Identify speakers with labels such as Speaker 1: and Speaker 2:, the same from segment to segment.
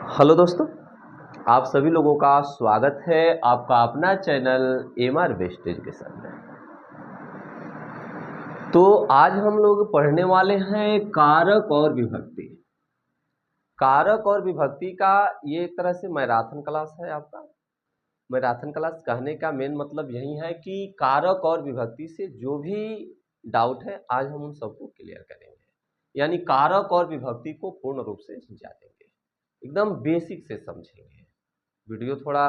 Speaker 1: Hello दोस्तों, आप सभी लोगों का स्वागत है आपका अपना चैनल एमआर बेस्ट एजुकेशन में। तो आज हम लोग पढ़ने वाले हैं कारक और विभक्ति। कारक और विभक्ति का ये एक तरह से मैराथन क्लास है आपका। मैराथन क्लास कहने का मेन मतलब यही है कि कारक और विभक्ति से जो भी डाउट है आज हम उन सबको क्लियर करेंगे, यानी कारक और विभक्ति को पूर्ण रूप से जानेंगे, एकदम बेसिक से समझेंगे। वीडियो थोड़ा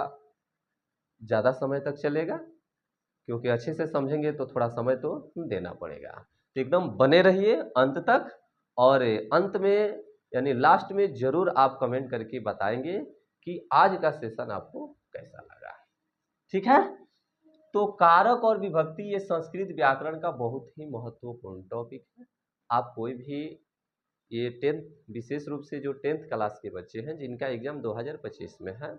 Speaker 1: ज़्यादा समय तक चलेगा क्योंकि अच्छे से समझेंगे तो थोड़ा समय तो देना पड़ेगा। तो एकदम बने रहिए अंत तक, और अंत में यानी लास्ट में ज़रूर आप कमेंट करके बताएंगे कि आज का सेशन आपको कैसा लगा। ठीक है, तो कारक और विभक्ति ये संस्कृत व्याकरण का बहुत ही महत्वपूर्ण टॉपिक है। आप कोई भी ये 10th, विशेष रूप से जो 10th क्लास के बच्चे हैं जिनका एग्जाम 2025 में है,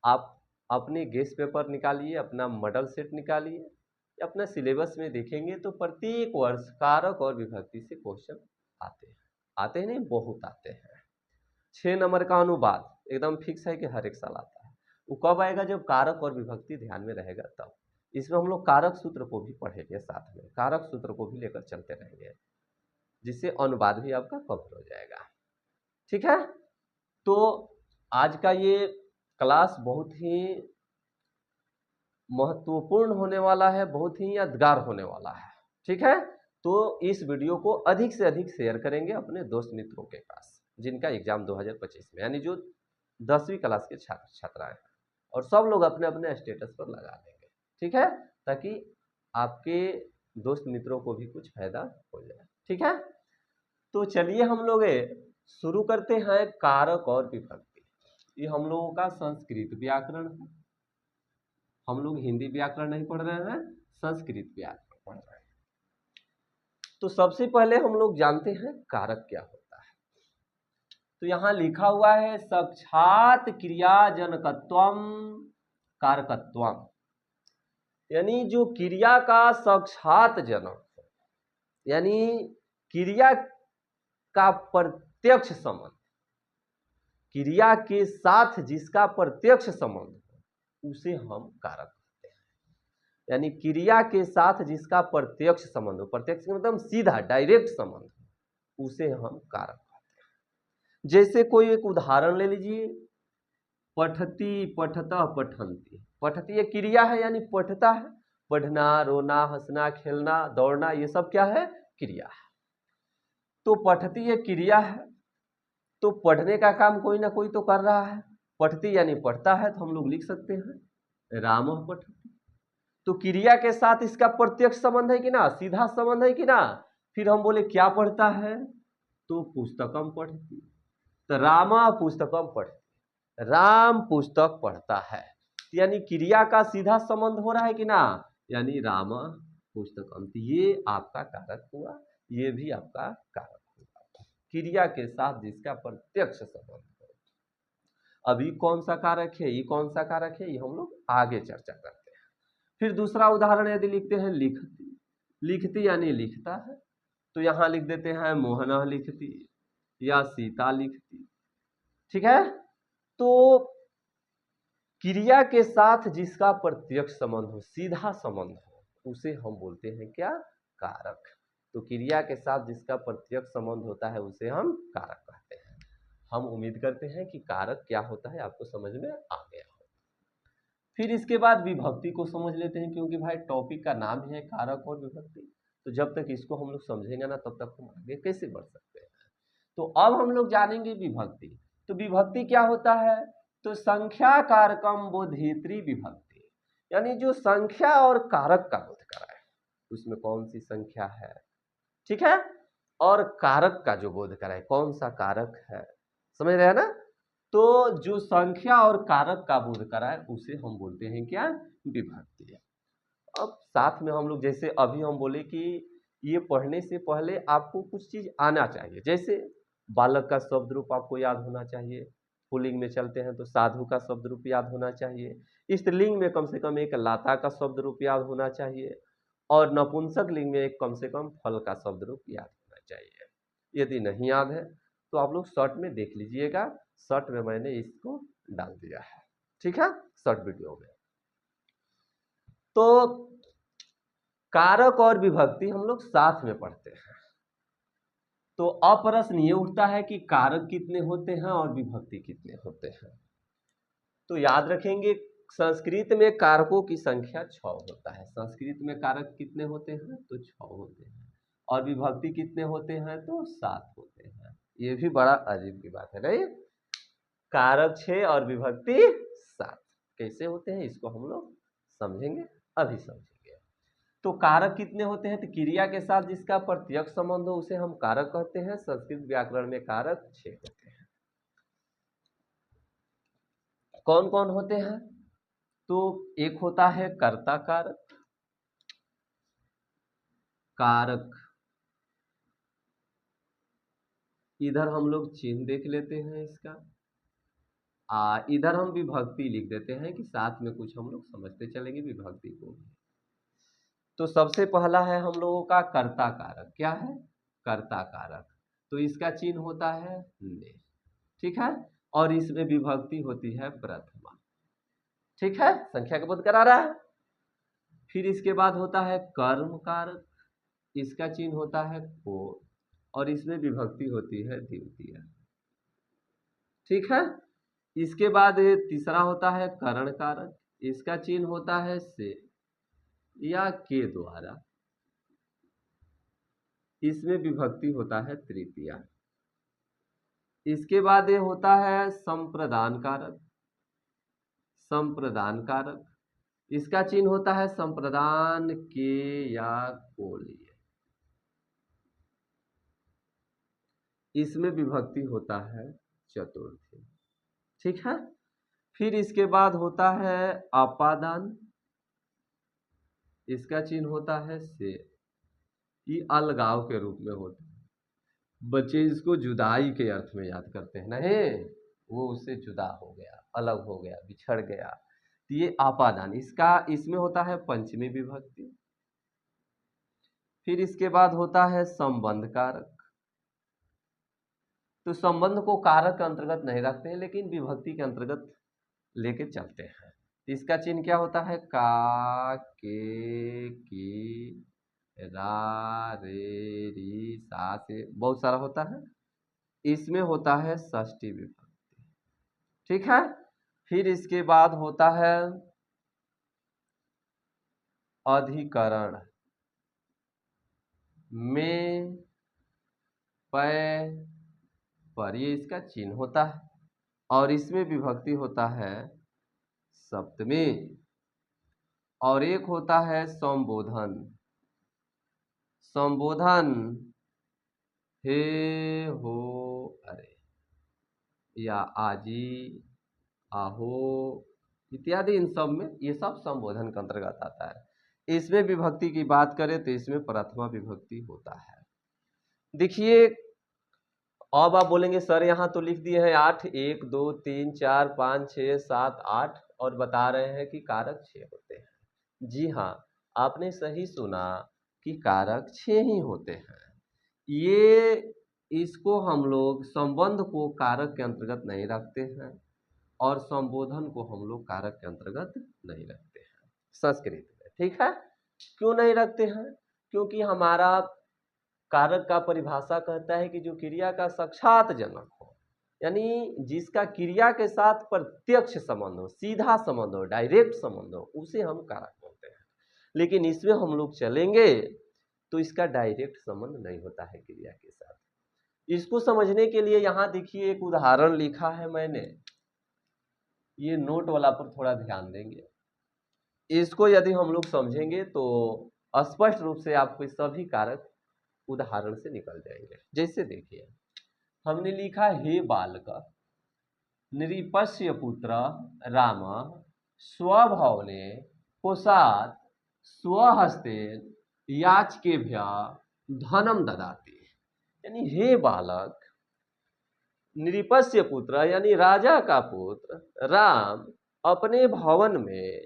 Speaker 1: आप अपने गेस्ट पेपर निकालिए, अपना मॉडल सेट निकालिए, अपना सिलेबस में देखेंगे तो प्रत्येक वर्ष कारक और विभक्ति से क्वेश्चन आते हैं नहीं, बहुत आते हैं। 6 नंबर का अनुवाद एकदम फिक्स है कि हर एक साल आता है। वो कब आएगा? जब कारक और विभक्ति ध्यान में रहेगा तब। इसमें हम लोग कारक सूत्र को भी पढ़ेंगे, साथ में कारक सूत्र को भी लेकर चलते रहेंगे, जिससे अनुवाद भी आपका कवर हो जाएगा। ठीक है, तो आज का ये क्लास बहुत ही महत्वपूर्ण होने वाला है, बहुत ही यादगार होने वाला है। ठीक है, तो इस वीडियो को अधिक से अधिक शेयर करेंगे अपने दोस्त मित्रों के पास जिनका एग्जाम 2025 में, यानी जो 10वीं क्लास के छात्र छात्राएं हैं, और सब लोग अपने अपने स्टेटस पर लगा देंगे। ठीक है, ताकि आपके दोस्त मित्रों को भी कुछ फायदा हो जाए। ठीक है, तो चलिए हम लोग शुरू करते हैं कारक और विभक्ति। ये हम लोगों का संस्कृत व्याकरण है। हम लोग हिंदी व्याकरण नहीं पढ़ रहे हैं, संस्कृत व्याकरण पढ़ रहे हैं। तो सबसे पहले हम लोग जानते हैं कारक क्या होता है। तो यहां लिखा हुआ है साक्षात क्रियाजनकत्वम कारकत्वम, यानी जो क्रिया का साक्षात जनक, यानी क्रिया का प्रत्यक्ष संबंध, क्रिया के साथ जिसका प्रत्यक्ष संबंध उसे हम कारक कहते हैं। यानी क्रिया के साथ जिसका प्रत्यक्ष संबंध हो, प्रत्यक्ष मतलब सीधा डायरेक्ट संबंध, उसे हम कारक कहते हैं। जैसे कोई एक उदाहरण ले लीजिए, पठती, पठता, पठंती। पठती एक क्रिया है, यानी पठता है, पढ़ना, रोना, हंसना, खेलना, दौड़ना, ये सब क्या है? क्रिया है। तो पठती एक क्रिया है, तो पढ़ने का काम कोई ना कोई तो कर रहा है। पठती यानी पढ़ता है, तो हम लोग लिख सकते हैं रामः पठति। तो क्रिया के साथ इसका प्रत्यक्ष संबंध है कि ना, सीधा संबंध है कि ना। फिर हम बोले क्या पढ़ता है, तो पुस्तकम पठति। तो रामा पुस्तकम पठति, राम पुस्तक पढ़ता है, यानी क्रिया का सीधा संबंध हो रहा है कि ना, यानी रामा पुस्तकम। ये आपका कारक हुआ, ये भी आपका कारक हुआ, क्रिया के साथ जिसका प्रत्यक्ष संबंध हो। अभी कौन सा कारक है, ये कौन सा कारक है, ये हम लोग आगे चर्चा करते हैं। फिर दूसरा उदाहरण यदि लिखते हैं लिखती। लिखती यानी लिखता है, तो यहां लिख देते हैं मोहना लिखती या सीता लिखती। ठीक है, तो क्रिया के साथ जिसका प्रत्यक्ष संबंध हो, सीधा संबंध हो, उसे हम बोलते हैं क्या? कारक। तो क्रिया के साथ जिसका प्रत्यक्ष संबंध होता है उसे हम कारक कहते हैं। हम उम्मीद करते हैं कि कारक क्या होता है आपको समझ में आ गया हो। फिर इसके बाद विभक्ति को समझ लेते हैं, क्योंकि भाई टॉपिक का नाम ही है कारक और विभक्ति। तो जब तक इसको हम लोग समझेंगे ना, तब तक हम आगे कैसे बढ़ सकते हैं। तो अब हम लोग जानेंगे विभक्ति। तो विभक्ति क्या होता है? तो संख्या कारकम बोधयित्री विभक्ति, यानी जो संख्या और कारक का बोध कराए, उसमें कौन सी संख्या है, ठीक है, और कारक का जो बोध कराए, कौन सा कारक है, समझ रहे हैं ना। तो जो संख्या और कारक का बोध कराए उसे हम बोलते हैं क्या? विभक्ति। अब साथ में हम लोग जैसे अभी हम बोले कि ये पढ़ने से पहले आपको कुछ चीज आना चाहिए। जैसे बालक का शब्द रूप आपको याद होना चाहिए, पुल्लिंग में चलते हैं तो साधु का शब्द रूप याद होना चाहिए, स्त्रीलिंग में कम से कम एक लाता का शब्द रूप याद होना चाहिए, और नपुंसक लिंग में एक कम से कम फल का शब्द रूप याद होना चाहिए। यदि नहीं याद है तो आप लोग शॉर्ट में देख लीजिएगा, शॉर्ट में मैंने इसको डाल दिया है, ठीक है, शॉर्ट वीडियो में। तो कारक और विभक्ति हम लोग साथ में पढ़ते हैं। तो अब प्रश्न ये उठता है कि कारक कितने होते हैं और विभक्ति कितने होते हैं। तो याद रखेंगे संस्कृत में कारकों की संख्या 6 होता है। संस्कृत में कारक कितने होते हैं? तो 6 होते हैं। और विभक्ति कितने होते हैं? तो 7 होते हैं। ये भी बड़ा अजीब की बात है नहीं? कारक 6 और विभक्ति 7 कैसे होते हैं इसको हम लोग समझेंगे, अभी समझेंगे। तो कारक कितने होते हैं? तो क्रिया के साथ जिसका प्रत्यक्ष संबंध हो उसे हम कारक कहते हैं। संस्कृत व्याकरण में कारक 6 होते हैं। कौन कौन होते हैं? तो एक होता है कर्ता कारक, कारक इधर हम लोग चिन्ह देख लेते हैं इसका, इधर हम विभक्ति लिख देते हैं कि साथ में कुछ हम लोग समझते चलेंगे विभक्ति को भी। तो सबसे पहला है हम लोगों का कर्ता कारक। क्या है? कर्ता कारक। तो इसका चिन्ह होता है ने, ठीक है, और इसमें विभक्ति होती है प्रथमा, ठीक है, संख्या का बोध करा रहा है। फिर इसके बाद होता है कर्म कारक, इसका चिन्ह होता है को, और इसमें विभक्ति होती है द्वितीय, ठीक है। इसके बाद तीसरा होता है करण कारक, इसका चिन्ह होता है से या के द्वारा, इसमें विभक्ति होता है तृतीय। इसके बाद ये होता है संप्रदान कारक, संप्रदान कारक, इसका चिन्ह होता है संप्रदान के या को लिए, इसमें विभक्ति होता है चतुर्थी, ठीक है। फिर इसके बाद होता है अपादान, इसका चिन्ह होता है से, ये अलगाव के रूप में होता है। बच्चे इसको जुदाई के अर्थ में याद करते हैं, नहीं, वो उससे जुदा हो गया, अलग हो गया, बिछड़ गया, तो ये आपादान, इसका इसमें होता है पंचमी विभक्ति। फिर इसके बाद होता है संबंध कारक, तो संबंध को कारक के अंतर्गत नहीं रखते हैं लेकिन विभक्ति के अंतर्गत लेके चलते हैं। इसका चिन्ह क्या होता है? का, के, की, रा, रे, री, सा से बहुत सारा होता है। इसमें होता है षष्ठी विभक्ति, ठीक है। फिर इसके बाद होता है अधिकरण में, पै, पर, ये इसका चिन्ह होता है और इसमें विभक्ति होता है सप्तमी। और एक होता है संबोधन, संबोधन हे, हो, अरे, या आजी, आहो इत्यादि, इन सब में ये सब संबोधन के अंतर्गत आता है। इसमें विभक्ति की बात करें तो इसमें प्रथमा विभक्ति होता है। देखिए अब आप बोलेंगे सर यहाँ तो लिख दिए हैं 8, 1, 2, 3, 4, 5, 6, 7, 8 और बता रहे हैं कि कारक 6 होते हैं। जी हाँ, आपने सही सुना कि कारक 6 ही होते हैं। ये इसको हम लोग संबंध को कारक के अंतर्गत नहीं रखते हैं और संबोधन को हम लोग कारक के अंतर्गत नहीं रखते हैं संस्कृत में, ठीक है। क्यों नहीं रखते हैं? क्योंकि हमारा कारक का परिभाषा कहता है कि जो क्रिया का साक्षात जनक हो, यानी जिसका क्रिया के साथ प्रत्यक्ष संबंध हो, सीधा संबंध हो, डायरेक्ट संबंध हो, उसे हम कारक बोलते हैं। लेकिन इसमें हम लोग चलेंगे तो इसका डायरेक्ट संबंध नहीं होता है क्रिया के साथ। इसको समझने के लिए यहाँ देखिए एक उदाहरण लिखा है मैंने, ये नोट वाला पर थोड़ा ध्यान देंगे। इसको यदि हम लोग समझेंगे तो स्पष्ट रूप से आपको सभी कारक उदाहरण से निकल जाएंगे। जैसे देखिए हमने लिखा हे बालक नृपस्य पुत्र राम स्वभवने कोशात स्वहस्ते याचकेभ्य धनम ददाति, यानी हे बालक, नृपस्य पुत्र यानी राजा का पुत्र राम अपने भवन में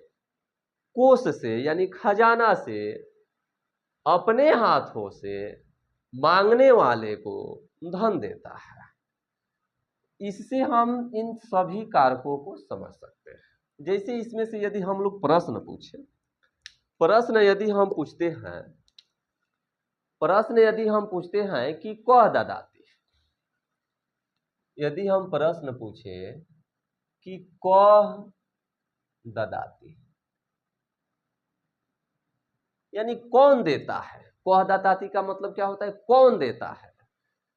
Speaker 1: कोष से यानी खजाना से अपने हाथों से मांगने वाले को धन देता है। इससे हम इन सभी कारकों को समझ सकते हैं। जैसे इसमें से यदि हम लोग प्रश्न पूछे, प्रश्न यदि हम पूछते हैं कि कह ददाती, यदि हम प्रश्न पूछे कि कह ददाती यानी कौन देता है, कह ददाती का मतलब क्या होता है, कौन देता है,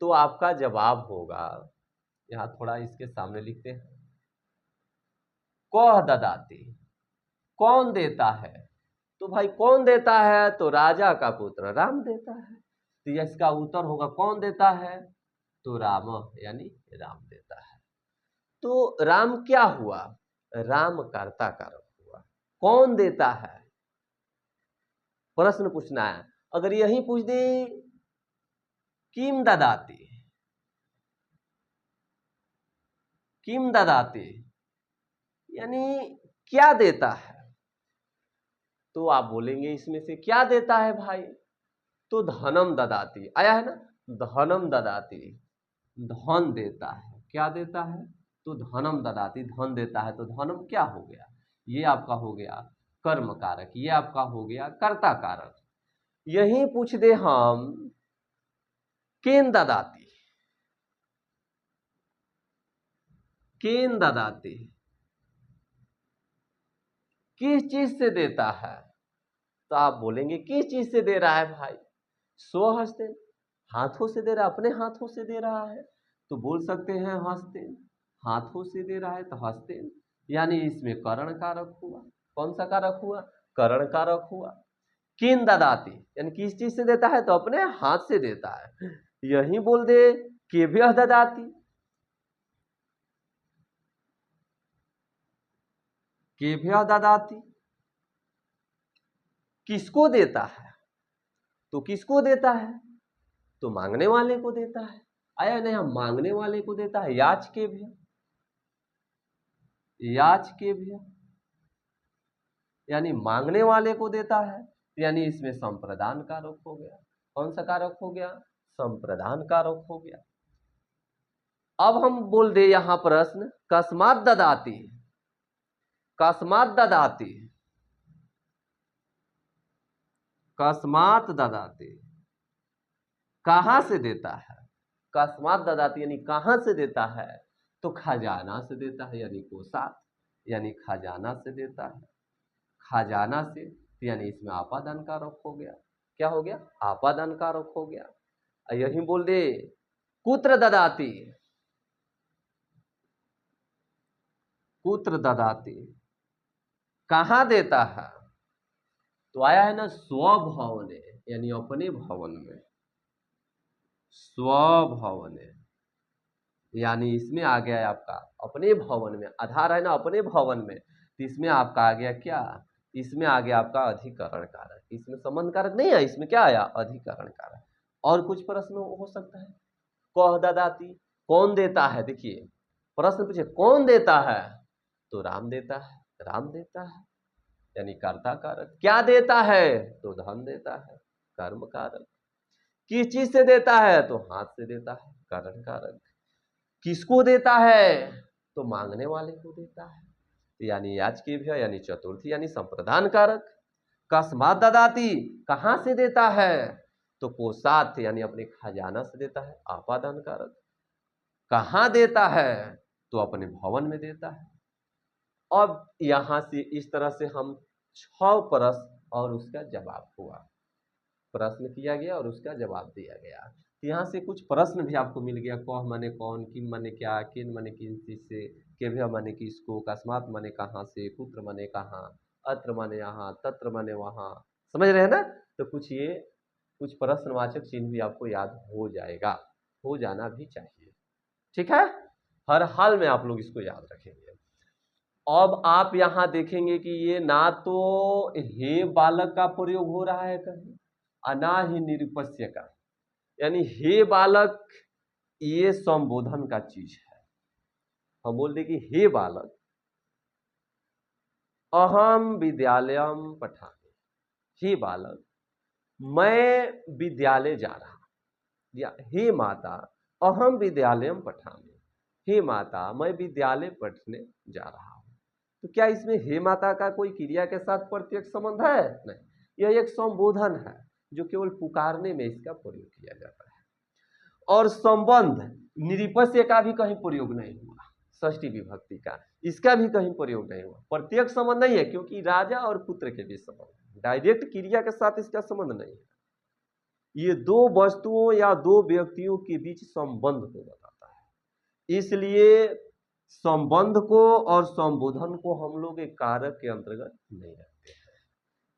Speaker 1: तो आपका जवाब होगा, यहां थोड़ा इसके सामने लिखते हैं, कह ददाती कौन देता है, तो भाई कौन देता है, तो राजा का पुत्र राम देता है, तो इसका उत्तर होगा कौन देता है, तो राम यानी राम देता है। तो राम क्या हुआ, राम कर्ता कारक हुआ। कौन देता है, प्रश्न पूछना है। अगर यही पूछ दे किम ददाती, किम ददाती यानी क्या देता है, तो आप बोलेंगे इसमें से क्या देता है भाई, तो धनम ददाती आया है ना, धनम ददाती धन देता है, क्या देता है, तो धनम ददाती धन देता है। तो धनम क्या हो गया, ये आपका हो गया कर्म कारक, ये आपका हो गया कर्ता कारक। यही पूछ दे हम केन ददाती, केन ददाती किस चीज से देता है, तो आप बोलेंगे किस चीज से दे रहा है भाई, स्वहस्ते हाथों से दे रहा है, अपने हाथों से दे रहा है, तो बोल सकते हैं हस्ते, हाथों से दे रहा है तो हस्ते, यानी इसमें करण कारक हुआ। कौन सा कारक हुआ, करण कारक हुआ। किन ददाती यानी किस चीज से देता है, तो अपने हाथ से देता है। यही बोल दे केभ्यः ददाती, केभ्यः ददाती किसको देता है, तो किसको देता है, तो मांगने वाले को देता है। आया नहीं, हम मांगने वाले को देता है, याच के भी, याच के भी यानी मांगने वाले को देता है, यानी इसमें संप्रदान कारक हो गया। कौन सा कारक हो गया, संप्रदान कारक हो गया। अब हम बोल दे यहां प्रश्न कस्मात ददाती, कस्मात ददाती, कस्मात ददाती कहां से देता है, कस्मात ददाती यानी कहां से देता है, तो खजाना से देता है, यानी कोषात यानी खजाना से देता है। खजाना से यानी इसमें आपादान कारक हो गया, क्या हो गया, आपादान कारक हो गया। यही बोल दे कुत्र ददाती, कुत्र ददाती कहां देता है, तो आया है ना स्वभवने यानी अपने भवन में, स्वभवने यानी इसमें आ गया है आपका अपने भवन में, आधार है ना अपने भवन में, तो इसमें आपका आ गया क्या, इसमें आ गया आपका अधिकरण कारक, इसमें संबंध कारक नहीं है, इसमें क्या आया अधिकरण कारक। और कुछ प्रश्न हो सकता है, कह ददाती कौन देता है, देखिए प्रश्न पूछे कौन देता है, तो राम देता है, राम देता है यानी कर्ता कारक। क्या देता है, तो धन देता है, कर्म कारक। किस चीज से देता है, तो हाथ से देता है, कारण कारक। किसको देता है, तो मांगने वाले को देता है, यानी याचकेभ्यः यानी चतुर्थी यानी संप्रदान कारक। कस्मात ददाती कहां से देता है, तो कोषात यानी अपने खजाना से देता है, आपादान कारक। कहां देता है, तो अपने भवन में देता है। अब यहां से इस तरह से हम 6 प्रश्न और उसका जवाब हुआ, प्रश्न किया गया और उसका जवाब दिया गया। यहाँ से कुछ प्रश्न भी आपको मिल गया, कह माने कौन, किम माने क्या, किन माने किन चीज से, केभ्यः माने किसको, कस्मात माने कहाँ से, कुत्र माने कहाँ, अत्र माने यहाँ, तत्र माने वहाँ, समझ रहे हैं ना। तो कुछ प्रश्नवाचक चिन्ह भी आपको याद हो जाएगा, हो जाना भी चाहिए, ठीक है। हर हाल में आप लोग इसको याद रखेंगे। अब आप यहाँ देखेंगे कि ये ना तो हे बालक का प्रयोग हो रहा है कहीं, अना ही निरुपस्य का, यानी हे बालक ये संबोधन का चीज है। हम बोल दे कि हे बालक अहम विद्यालयम पठामि, हे बालक मैं विद्यालय जा रहा, या हे माता अहम विद्यालयम पठामि हे माता मैं विद्यालय पढ़ने जा रहा हूँ। तो क्या इसमें हे माता का कोई क्रिया के साथ प्रत्यक्ष संबंध है? नहीं, यह एक संबोधन है जो केवल पुकारने में इसका प्रयोग किया जाता है। और संबंध निरीपस्य का भी कहीं प्रयोग नहीं हुआ, षष्ठी विभक्ति का इसका भी कहीं प्रयोग नहीं हुआ। प्रत्यक्ष संबंध नहीं है क्योंकि राजा और पुत्र के बीच संबंध, डायरेक्ट क्रिया के साथ इसका संबंध नहीं है। ये दो वस्तुओं या दो व्यक्तियों के बीच संबंध को बताता है। इसलिए संबंध को और संबोधन को हम लोग एक कारक के अंतर्गत नहीं रखते हैं।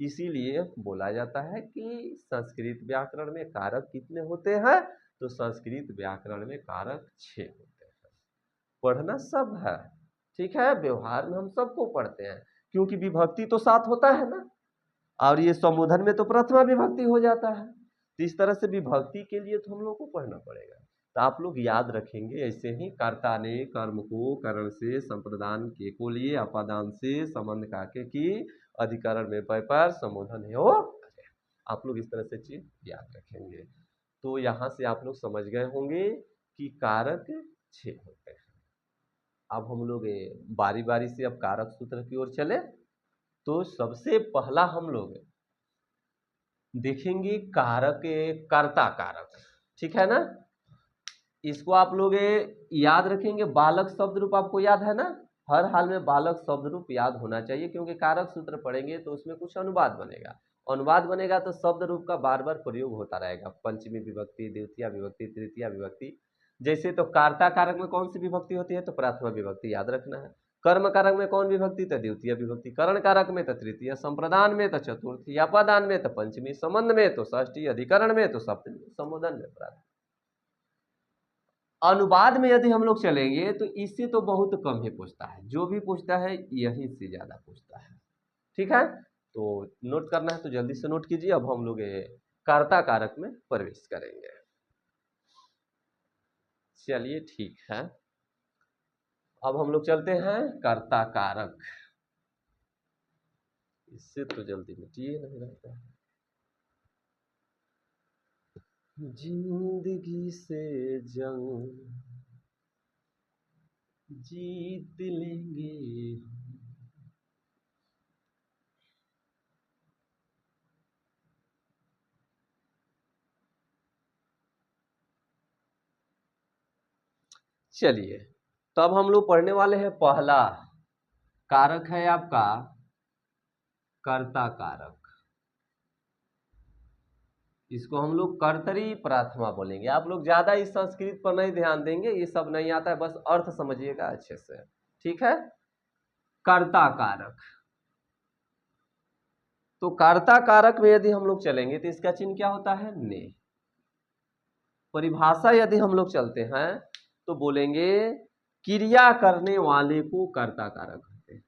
Speaker 1: इसीलिए बोला जाता है कि संस्कृत व्याकरण में कारक कितने होते हैं? तो संस्कृत व्याकरण में कारक 6 होते हैं। पढ़ना सब है, ठीक है, व्यवहार में हम सबको पढ़ते हैं क्योंकि विभक्ति तो साथ होता है ना, और ये संबोधन में तो प्रथमा विभक्ति हो जाता है। तो इस तरह से विभक्ति के लिए तो हम लोग को पढ़ना पड़ेगा। तो आप लोग याद रखेंगे ऐसे ही, कर्ता ने कर्म को करण से संप्रदान के को लिए अपादान से संबंध काके की अधिकरण में पर संबोधन है वो। आप लोग इस तरह से चीज याद रखेंगे। तो यहाँ से आप लोग समझ गए होंगे कि कारक 6 होते हैं। अब हम लोग बारी बारी से अब कारक सूत्र की ओर चले। तो सबसे पहला हम लोग देखेंगे कारक कर्ता कारक, ठीक है ना। इसको आप लोग याद रखेंगे, बालक शब्द रूप आपको याद है ना, हर हाल में बालक शब्द रूप याद होना चाहिए क्योंकि कारक सूत्र पढ़ेंगे तो उसमें कुछ अनुवाद बनेगा। अनुवाद बनेगा तो शब्द रूप का बार बार प्रयोग होता रहेगा, पंचमी विभक्ति, द्वितीय विभक्ति, तृतीय विभक्ति। जैसे तो कर्ता कारक में कौन सी विभक्ति होती है? तो प्रथमा विभक्ति याद रखना है। कर्म कारक में कौन विभक्ति? तो द्वितीय विभक्ति। करण कारक में तो तृतीय, संप्रदान में तो चतुर्थी, अपादान में तो पंचमी, संबंध में तो षष्ठी, अधिकरण में तो सप्तमी, संबोधन में प्रथमा। अनुवाद में यदि हम लोग चलेंगे तो इससे तो बहुत कम ही पूछता है, जो भी पूछता है यही से ज्यादा पूछता है, ठीक है। तो नोट करना है तो जल्दी से नोट कीजिए। अब हम लोग कर्ता कारक में प्रवेश करेंगे। चलिए ठीक है, अब हम लोग चलते हैं कर्ता कारक। इससे तो जल्दी मिटिए नहीं रहता है। जिंदगी से जंग जीत लेंगे। चलिए, तो अब हम लोग पढ़ने वाले हैं, पहला कारक है आपका कर्ता कारक। इसको हम लोग कर्तरी प्रथमा बोलेंगे। आप लोग ज्यादा इस संस्कृत पर नहीं ध्यान देंगे, ये सब नहीं आता है, बस अर्थ समझिएगा अच्छे से, ठीक है। कर्ता कारक, तो कर्ता कारक में यदि हम लोग चलेंगे तो इसका चिन्ह क्या होता है? ने। परिभाषा यदि हम लोग चलते हैं तो बोलेंगे क्रिया करने वाले को कर्ता कारक कहते हैं।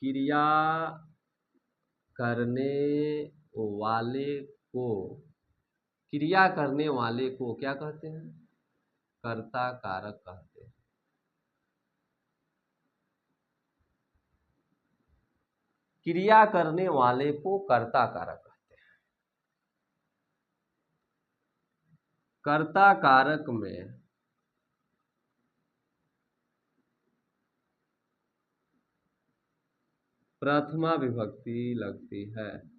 Speaker 1: क्रिया करने वाले को, क्रिया करने वाले को क्या कहते हैं? कर्ता कारक कहते हैं। क्रिया करने वाले को कर्ता कारक कहते हैं। कर्ता कारक में प्रथमा विभक्ति लगती है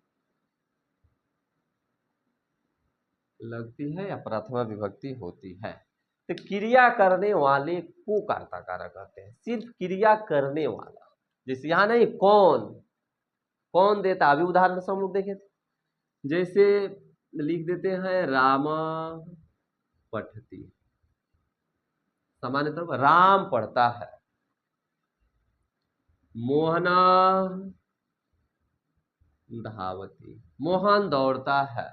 Speaker 1: या प्रथमा विभक्ति होती है। तो क्रिया करने वाले को कर्ता कारक कहते हैं। सिर्फ क्रिया करने वाला, जैसे यहां नहीं कौन देता, अभी उदाहरण से हम लोग देखे थे, जैसे लिख देते हैं रामा पठती, सामान्य तौर पर राम पढ़ता है, मोहना धावती, मोहन दौड़ता है,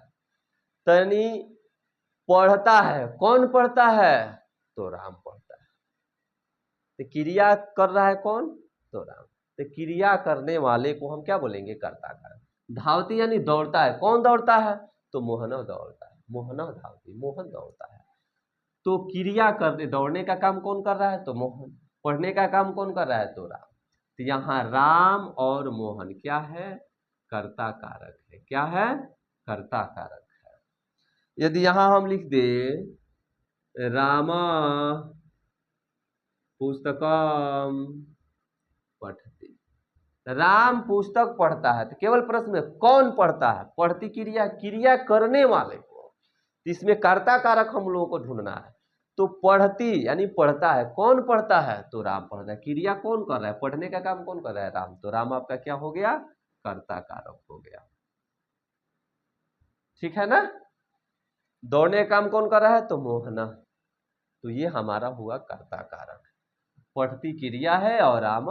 Speaker 1: तनी पढ़ता है, कौन पढ़ता है? तो राम पढ़ता है। तो क्रिया कर रहा है कौन? तो राम। तो क्रिया करने वाले को हम क्या बोलेंगे? कर्ता कारक। धावती यानी दौड़ता है, कौन दौड़ता है? तो मोहना दौड़ता है, मोहना धावती, मोहन दौड़ता है। तो क्रिया करने, दौड़ने का काम कौन कर रहा है? तो मोहन। पढ़ने का काम कौन कर रहा है? तो राम। तो यहाँ राम और मोहन क्या है? कर्ता कारक है। क्या है? कर्ता कारक है। यदि यहां हम लिख दे रामा पुस्तकम पठति। राम पुस्तक पढ़ता है, तो केवल प्रश्न में कौन पढ़ता है, पढ़ती क्रिया, क्रिया करने वाले को, इसमें कर्ता कारक हम लोगों को ढूंढना है। तो पढ़ती यानी पढ़ता है, कौन पढ़ता है, तो राम पढ़ता है। क्रिया कौन कर रहा है, पढ़ने का काम कौन कर रहा है, राम। तो राम आपका क्या हो गया, कर्ता कारक हो गया, ठीक है ना। दौड़ने का काम कौन कर रहा है, तो मोहना, तो ये हमारा हुआ कर्ता कारक। पढ़ती क्रिया है और राम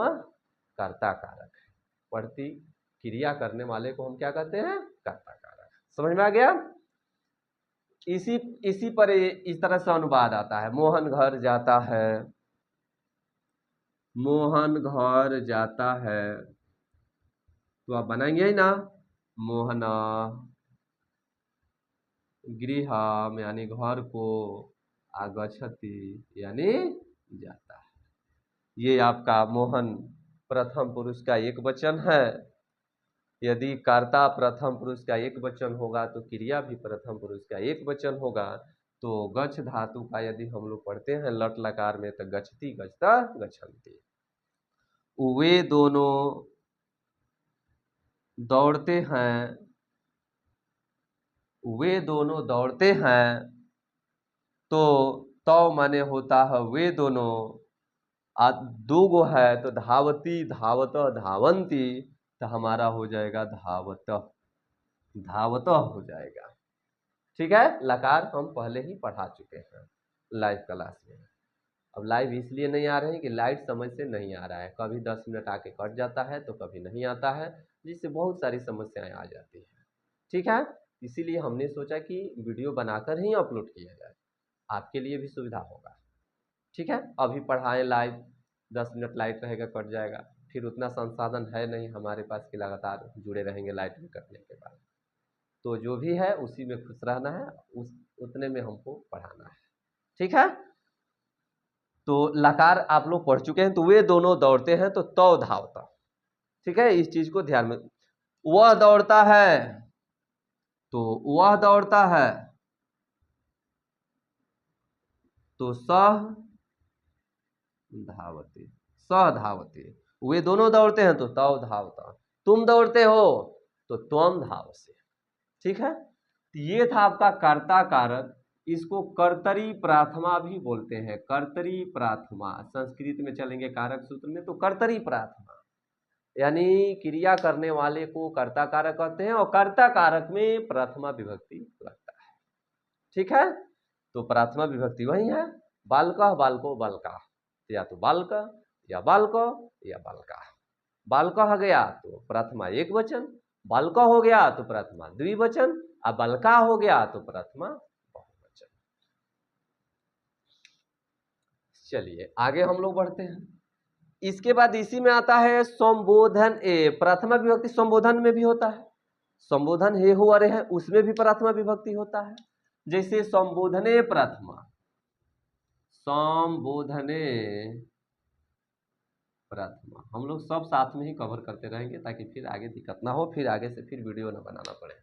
Speaker 1: कर्ता कारक है। पढ़ती क्रिया करने वाले को हम क्या कहते हैं, कर्ता कारक। समझ में आ गया। इसी पर इस तरह से अनुवाद आता है। मोहन घर जाता है, मोहन घर जाता है, तो आप बनाएंगे ही ना, मोहन गृहम यानी घर को, आगच्छति यानी जाता है। ये आपका मोहन प्रथम पुरुष का एक वचन है। यदि कर्ता प्रथम पुरुष का एक वचन होगा तो क्रिया भी प्रथम पुरुष का एक वचन होगा। तो गच्छ धातु का यदि हम लोग पढ़ते हैं लट लकार में, तो गच्छति गच्छता गच्छन्ति। वे दोनों दौड़ते हैं, वे दोनों दौड़ते हैं, तो माने होता है वे दोनों, दो गो है तो धावती धावत धावंती, तो हमारा हो जाएगा धावत, धावत हो जाएगा। ठीक है। लकार हम पहले ही पढ़ा चुके हैं लाइव क्लास में। अब लाइव इसलिए नहीं आ रहे हैं कि लाइट समझ से नहीं आ रहा है, कभी 10 मिनट आके कट जाता है तो कभी नहीं आता है, जिससे बहुत सारी समस्याएं आ जाती हैं। ठीक है। इसीलिए हमने सोचा कि वीडियो बनाकर ही अपलोड किया जाए, आपके लिए भी सुविधा होगा। ठीक है। अभी पढ़ाएं लाइव, 10 मिनट लाइट रहेगा कट जाएगा, फिर उतना संसाधन है नहीं हमारे पास कि लगातार जुड़े रहेंगे लाइट में कटने के बाद। तो जो भी है उसी में खुश रहना है, उतने में हमको पढ़ाना है। ठीक है। तो लकार आप लोग पढ़ चुके हैं। तो वे दोनों दौड़ते हैं, तो तौ धावता। ठीक है। इस चीज को ध्यान में, वह दौड़ता है, तो वह दौड़ता है, तो सह धावते, सह धावते। वे दोनों दौड़ते हैं तो तौ धावता। तुम दौड़ते हो तो त्वम धावसे। ठीक है। तो ये था आपका कर्ता कारक। इसको कर्तरी प्राथमा भी बोलते हैं, कर्तरी प्राथमा। संस्कृत में चलेंगे कारक सूत्र में, तो कर्तरी प्राथमा यानी क्रिया करने वाले को कर्ता कारक कहते हैं, और कर्ता कारक में प्रथमा विभक्ति लगता है। ठीक है। तो प्रथमा विभक्ति वही है, बालका बालको बालका, या तो बालक या बालको या बालका। बालका हो गया तो प्रथमा एक वचन, बालका हो गया तो प्रथमा द्विवचन, अब बालका हो गया तो प्रथमा बहुवचन। चलिए आगे हम लोग बढ़ते हैं। इसके बाद इसी में आता है संबोधन ए। प्रथमा विभक्ति संबोधन में भी होता है, संबोधन हे हो अरे है उसमें भी प्रथमा विभक्ति होता है। जैसे संबोधने प्रथमा, संबोधने प्रथमा, हम लोग सब साथ में ही कवर करते रहेंगे ताकि फिर आगे दिक्कत ना हो, फिर आगे से फिर वीडियो ना बनाना पड़े।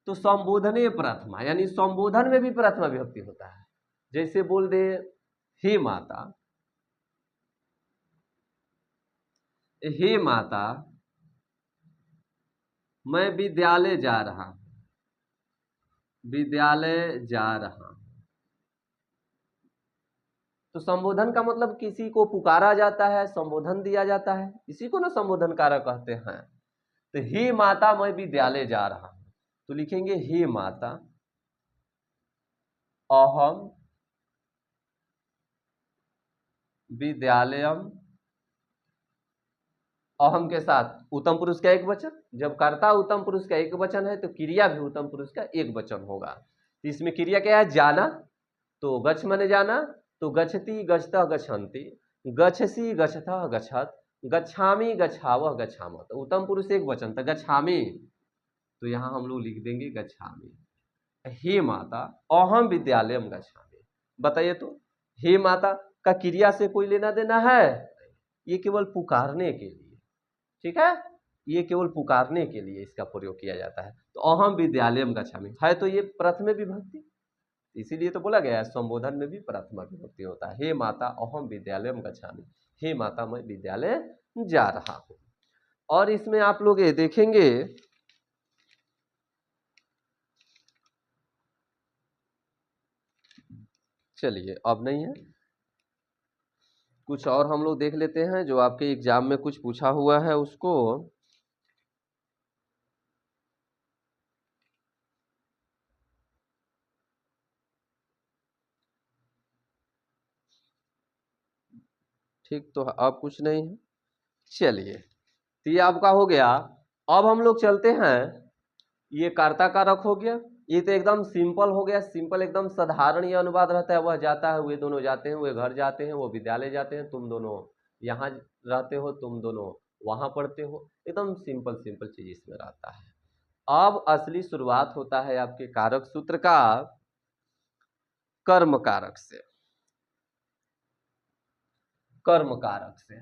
Speaker 1: तो संबोधने प्रथमा यानी संबोधन में भी प्रथमा विभक्ति होता है। जैसे बोल दे हे माता, हे माता मैं विद्यालय जा रहा हूं, विद्यालय जा रहा हूं। तो संबोधन का मतलब किसी को पुकारा जाता है, संबोधन दिया जाता है, इसी को ना संबोधन कारक कहते हैं। तो हे माता मैं विद्यालय जा रहा हूं, तो लिखेंगे हे माता अहम विद्यालयम। अहम के साथ उत्तम पुरुष का एक वचन, जब कर्ता उत्तम पुरुष का एक वचन है तो क्रिया भी उत्तम पुरुष का एक वचन होगा। तो इसमें क्रिया क्या है, जाना, तो गच्छ माने जाना, तो गच्छति गच्छता गच्छन्ति, गच्छसि गच्छतः गच्छत, गच्छामि गच्छावः गच्छामः। तो उत्तम पुरुष एक वचन था गच्छामि, तो यहाँ हम लोग लिख देंगे गच्छामि। हे माता अहम विद्यालयम गच्छामि। बताइए तो हे माता का क्रिया से कोई लेना देना है, ये केवल पुकारने के लिए। ठीक है। ये केवल पुकारने के लिए इसका प्रयोग किया जाता है। तो अहम विद्यालयम गच्छामि है तो ये प्रथम विभक्ति, इसीलिए तो बोला गया है संबोधन में भी प्रथमा विभक्ति होता है। हे माता अहम विद्यालयम गच्छामि, हे माता मैं विद्यालय जा रहा हूं। और इसमें आप लोग ये देखेंगे चलिए अब नहीं है, कुछ और हम लोग देख लेते हैं जो आपके एग्जाम में कुछ पूछा हुआ है उसको। ठीक, तो अब कुछ नहीं है। चलिए, तो ये आपका हो गया। अब हम लोग चलते हैं, ये कर्ता कारक हो गया, ये तो एकदम सिंपल हो गया, सिंपल एकदम साधारण ये अनुवाद रहता है। वह जाता है, वे दोनों जाते हैं, वे घर जाते हैं, वो विद्यालय जाते हैं, तुम दोनों यहाँ रहते हो, तुम दोनों वहां पढ़ते हो। एकदम सिंपल सिंपल चीज इसमें रहता है। अब असली शुरुआत होता है आपके कारक सूत्र का कर्म कारक से। कर्म कारक से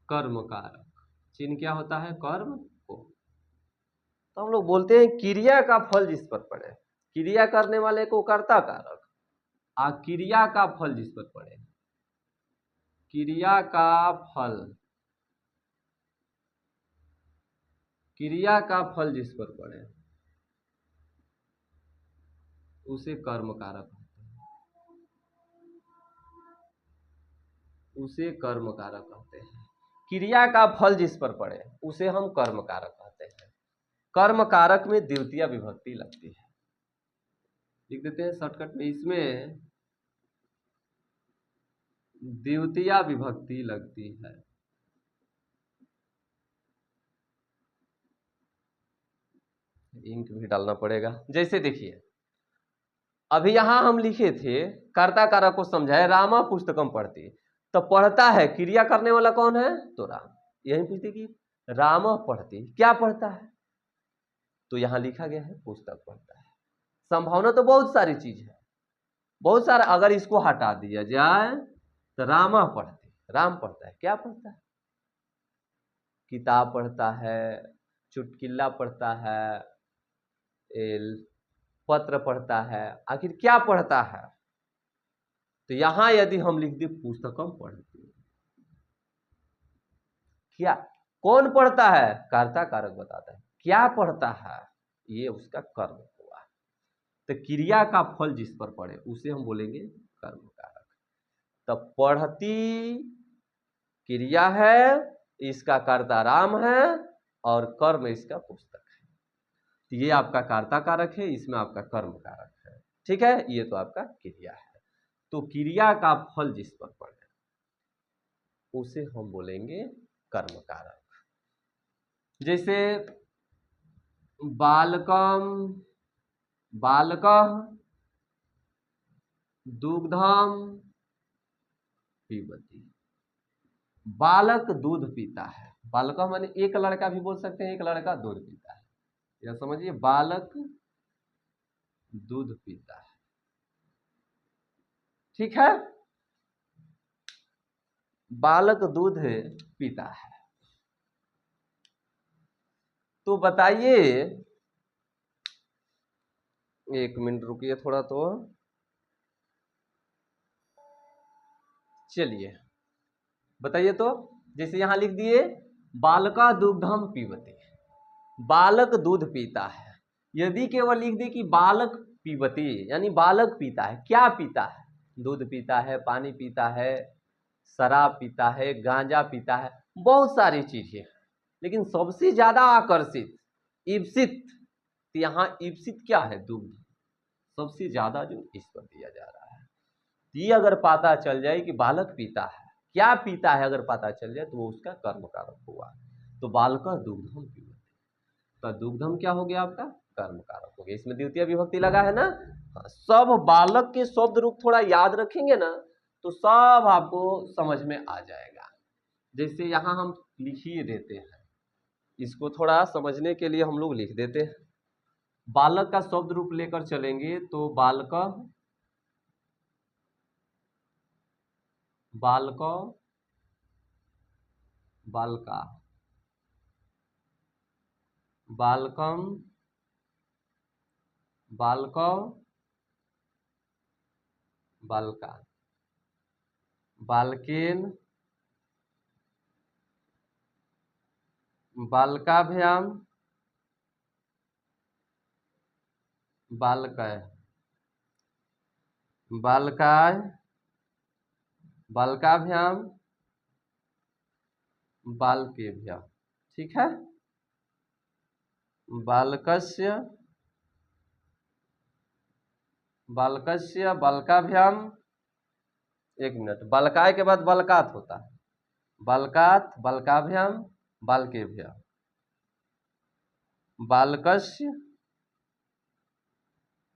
Speaker 1: कर्म कारक चिन्ह क्या होता है? कर्म को। तो हम लोग बोलते हैं क्रिया का फल जिस पर पड़े, क्रिया करने वाले को कर्ता कारक, आ क्रिया का फल जिस पर पड़े, क्रिया का फल, क्रिया का फल जिस पर पड़े उसे कर्म कारक कहते हैं, उसे कर्म कारक कहते हैं। क्रिया का फल जिस पर पड़े उसे हम कर्म कारक कहते हैं। कर्म कारक में द्वितीय विभक्ति लगती है, लिख देते हैं शॉर्टकट में, इसमें द्वितीय विभक्ति लगती है। इंक भी डालना पड़ेगा। जैसे देखिए, अभी यहां हम लिखे थे कर्ता कारक को समझाए, रामा पुस्तकम पढ़ती, तो पढ़ता है, क्रिया करने वाला कौन है? तो राम। यही पूछते कि रामा पढ़ती, क्या पढ़ता है? तो यहां लिखा गया है पुस्तक पढ़ता है। संभावना तो बहुत सारी चीज है, बहुत सारा। अगर इसको हटा दिया जाए तो रामा पढ़ती, राम पढ़ता है, क्या पढ़ता है? किताब पढ़ता है, चुटकिला पढ़ता है, पत्र पढ़ता है, आखिर क्या पढ़ता है? तो यहां यदि हम लिख दें पुस्तकम पढ़ती, क्या, कौन पढ़ता है? कर्ता कारक बताता है, क्या पढ़ता है? ये उसका कर्म हुआ। तो क्रिया का फल जिस पर पड़े उसे हम बोलेंगे कर्म कारक। तो पढ़ती क्रिया है, इसका कर्ता राम है, और कर्म इसका पुस्तक है। तो ये आपका कर्ता कारक है, इसमें आपका कर्म कारक है। ठीक है, ये तो आपका क्रिया है। तो क्रिया का फल जिस पर पड़े उसे हम बोलेंगे कर्म कारक। जैसे बालकम, बालकः दुग्धम पीबती, बालक दूध पीता है। बालक माने एक लड़का भी बोल सकते हैं, एक लड़का दूध पीता है, या समझिए बालक दूध पीता है। ठीक है, बालक दूध पीता है। तो बताइए, एक मिनट रुकिए थोड़ा, तो चलिए बताइए। तो जैसे यहां लिख दिए बालका दुग्धम पीबती, बालक दूध पीता है। यदि केवल लिख दे कि बालक पीबती, यानी बालक पीता है, क्या पीता है? दूध पीता है, पानी पीता है, शराब पीता है, गांजा पीता है, बहुत सारी चीजें। लेकिन सबसे ज्यादा आकर्षित, ईप्सित, तो यहाँ ईप्सित क्या है? दुग्ध। सबसे ज्यादा जो इस पर दिया जा रहा है। ये अगर पता चल जाए कि बालक पीता है, क्या पीता है, अगर पता चल जाए तो वो उसका कर्म कारक हुआ। तो बालक दुग्धम पीबती, तो दुग्धम क्या हो गया? आपका कर्म कारक हो गया। इसमें द्वितीय विभक्ति लगा है ना। हाँ, सब बालक के शब्द रूप थोड़ा याद रखेंगे ना तो सब आपको समझ में आ जाएगा। जैसे यहां हम लिख ही देते हैं, इसको थोड़ा समझने के लिए हम लोग लिख देते हैं, बालक का शब्द रूप लेकर चलेंगे तो बालक, बालक, बालका, बालकम, बालक, बालका, बालकेन, बालकाभ्याम, बालकय, बालकाय, बालकाभ्याम, बालकेभ्य। ठीक है। बालकस्य, बालकस्य, बालकाभ्याम, एक मिनट, बालकाय के बाद बालकात होता है, बालकात, बालकाभ्याम, बालकेभ्य, बालकस्य,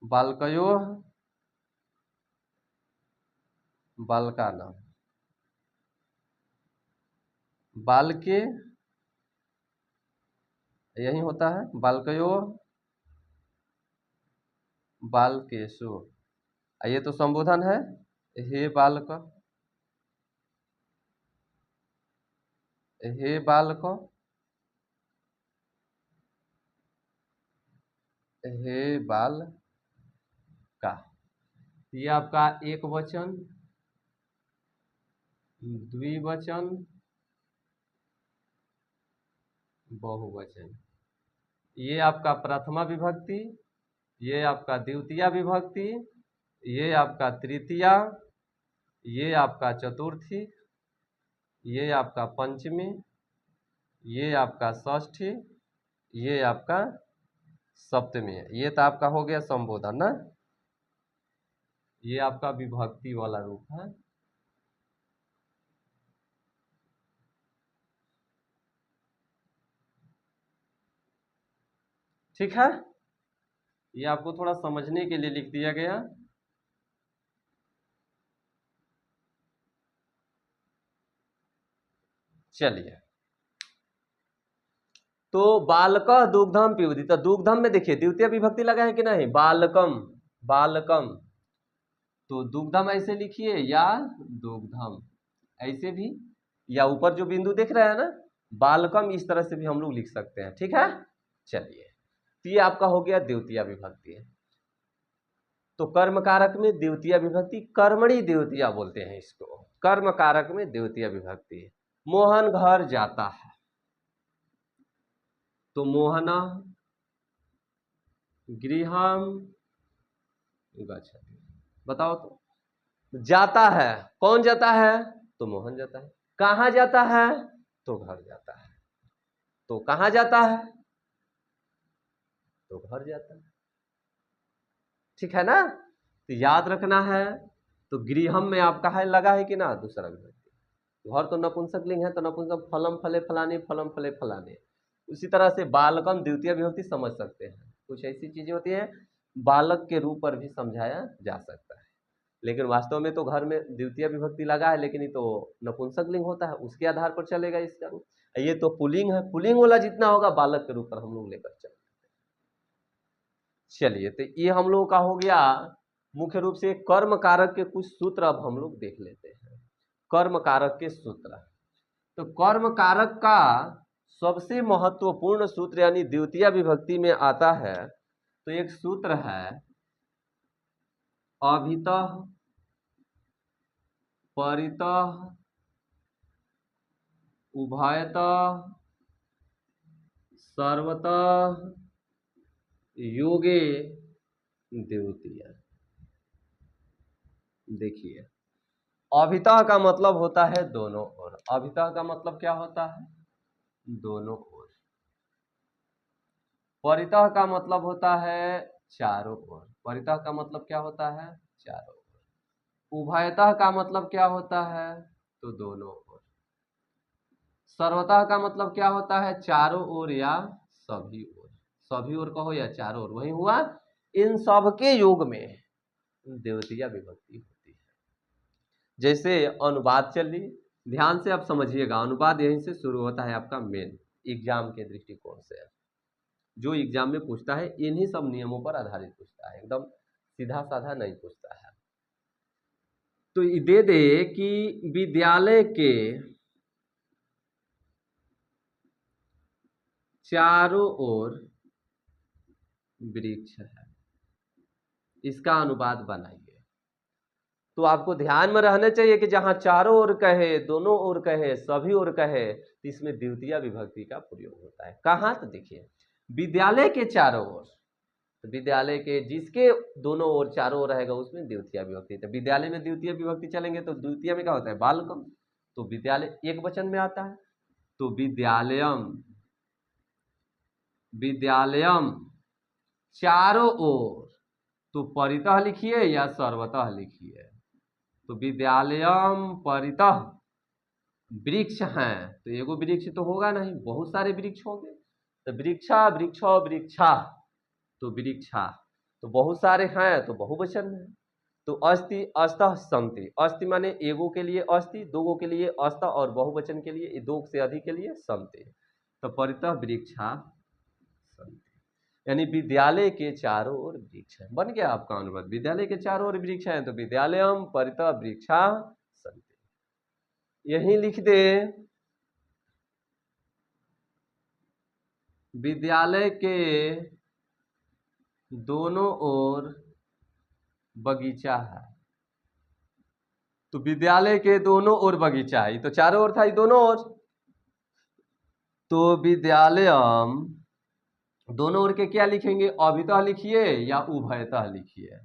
Speaker 1: बालकयोः, बालकानां, बालके, यही होता है, बालकयोः, बालकेषु। ये तो संबोधन है, हे बालक, हे बालक, हे बालका। ये आपका एक वचन, द्विवचन, बहुवचन। ये आपका प्रथमा विभक्ति, ये आपका द्वितीया विभक्ति, ये आपका तृतीया, ये आपका चतुर्थी, ये आपका पंचमी, ये आपका षष्ठी, ये आपका सप्तमी है। ये तो आपका हो गया संबोधन ना, ये आपका विभक्ति वाला रूप है। ठीक है, ये आपको थोड़ा समझने के लिए लिख दिया गया। चलिए, तो बालक दुग्धम पिबती, तो दुग्धम में देखिए द्वितीय विभक्ति लगा है कि नहीं, बालकम, बालकम, तो दुग्धम ऐसे लिखिए या दुग्धम ऐसे भी, या ऊपर जो बिंदु देख रहे हैं ना, बालकम, इस तरह से भी हम लोग लिख सकते हैं। ठीक है। चलिए, तो ये आपका हो गया द्वितीय विभक्ति। तो कर्म कारक में द्वितीय विभक्ति, कर्मणी द्वितीय बोलते हैं इसको, कर्म कारक में द्वितीय विभक्ति। मोहन घर जाता है, तो मोहना गृहम गच्छति। बताओ तो, जाता है, कौन जाता है, तो मोहन जाता है। कहाँ जाता है, तो घर जाता है। तो कहाँ जाता है, तो घर जाता है। ठीक है ना। तो याद रखना है, तो गृहम में आपका है लगा है कि ना दूसरा विभक्ति। घर तो नपुंसकलिंग है, तो नपुंसक फलम फले फलाने, फलम फले फलाने। उसी तरह से बालकम द्वितीय विभक्ति समझ सकते हैं। कुछ ऐसी चीजें होती हैं बालक के रूप पर भी समझाया जा सकता है, लेकिन वास्तव में तो घर में द्वितीय विभक्ति लगा है, लेकिन ये तो नपुंसकलिंग होता है, उसके आधार पर चलेगा इसका रूप। ये तो पुल्लिंग है, पुल्लिंग वाला जितना होगा बालक के रूप पर हम लोग लेकर चलेंगे। चलिए, तो ये हम लोग का हो गया मुख्य रूप से कर्म कारक के कुछ सूत्र। अब हम लोग देख लेते हैं कर्म कारक के सूत्र। तो कर्म कारक का सबसे महत्वपूर्ण सूत्र यानी द्वितीय विभक्ति में आता है, तो एक सूत्र है अभितः, परितः, उभयतः, सर्वतः, योगे द्वितीय। देखिए, अभितः का मतलब होता है दोनों ओर। अभितः का मतलब क्या होता है, दोनों ओर। परितः का मतलब होता है चारों ओर। परितः का मतलब क्या होता है, चारों ओर। उभयतः का मतलब क्या होता है, तो दोनों ओर। सर्वतः का मतलब क्या होता है, चारों ओर या सभी ओर। सभी ओर कहो या चारों ओर, वही हुआ। इन सब के योग में द्वितीय विभक्ति होती है। जैसे अनुवाद, चलिए ध्यान से आप समझिएगा, अनुवाद यहीं से शुरू होता है आपका मेन एग्जाम के दृष्टिकोण से। जो एग्जाम में पूछता है इन्हीं सब नियमों पर आधारित पूछता है, एकदम सीधा साधा नहीं पूछता है। तो ये दे दे कि विद्यालय के चारों ओर वृक्ष है, इसका अनुवाद बनाइए। तो आपको ध्यान में रहना चाहिए कि जहां चारों ओर कहे, दोनों ओर कहे, सभी ओर कहे, तो इसमें द्वितीय विभक्ति का प्रयोग होता है। कहाँ? तो देखिए, विद्यालय के चारों ओर, तो विद्यालय के जिसके दोनों ओर चारों ओर रहेगा उसमें द्वितीय विभक्ति। तो विद्यालय में द्वितीय विभक्ति चलेंगे तो द्वितीय में क्या होता है? बालकम। तो विद्यालय एक वचन में आता है, तो विद्यालयम, विद्यालयम चारों ओर, तो परितः लिखिए या सर्वतः लिखिए। तो विद्यालयम परितः वृक्ष हैं, तो एगो वृक्ष तो होगा नहीं, बहुत सारे वृक्ष होंगे। तो वृक्षा, वृक्षो, वृक्षा, तो वृक्षा, तो बहुत सारे हैं तो बहुवचन में। तो अस्ति, अस्तः, संति। अस्ति माने एगो के लिए अस्ति, दोगो के लिए अस्त, और बहुवचन के लिए, दो से अधिक के लिए संति। तो परितः वृक्षा संति, यानी विद्यालय के चारों ओर वृक्ष है। बन गया आपका अनुवाद, विद्यालय के चारों ओर वृक्ष है तो विद्यालयम परितः वृक्षा संति। यही लिख दे विद्यालय के दोनों ओर बगीचा है। तो विद्यालय के दोनों ओर बगीचा है, ये तो चारों ओर था, ये दोनों ओर। तो विद्यालयम दोनों ओर के क्या लिखेंगे? अभितः लिखिए या उभयतः लिखिए।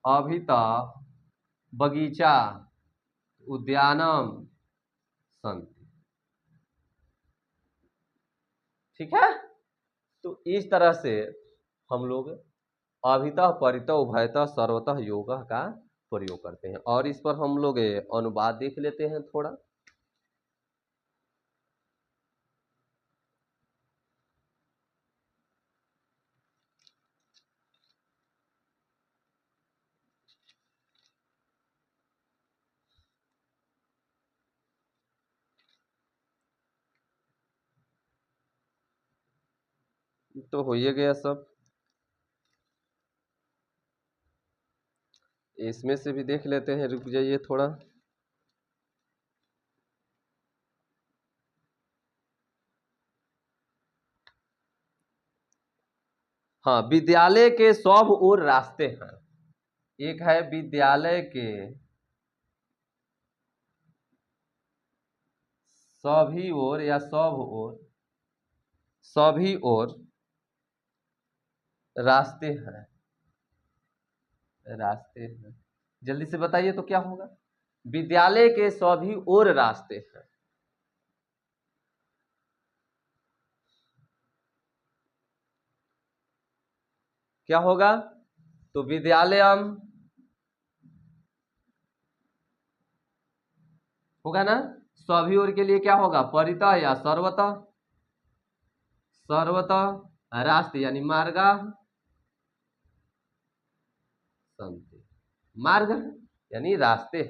Speaker 1: अभितः बगीचा, उद्यानम संति। ठीक है, तो इस तरह से हम लोग अभितः, परितः, उभयतः, सर्वतः योगः का प्रयोग करते हैं। और इस पर हम लोग अनुवाद देख लेते हैं थोड़ा। तो हो ही गया सब, इसमें से भी देख लेते हैं, रुक जाइए थोड़ा। हाँ, विद्यालय के सब ओर रास्ते हैं। एक है विद्यालय के सभी ओर या सब ओर, सभी ओर रास्ते हैं, रास्ते हैं। जल्दी से बताइए तो क्या होगा? विद्यालय के सभी ओर रास्ते हैं, क्या होगा? तो विद्यालयम होगा ना, सभी ओर के लिए क्या होगा? परितः या सर्वतः, सर्वतः रास्ते यानी मार्गा संति। मार्ग यानी रास्ते,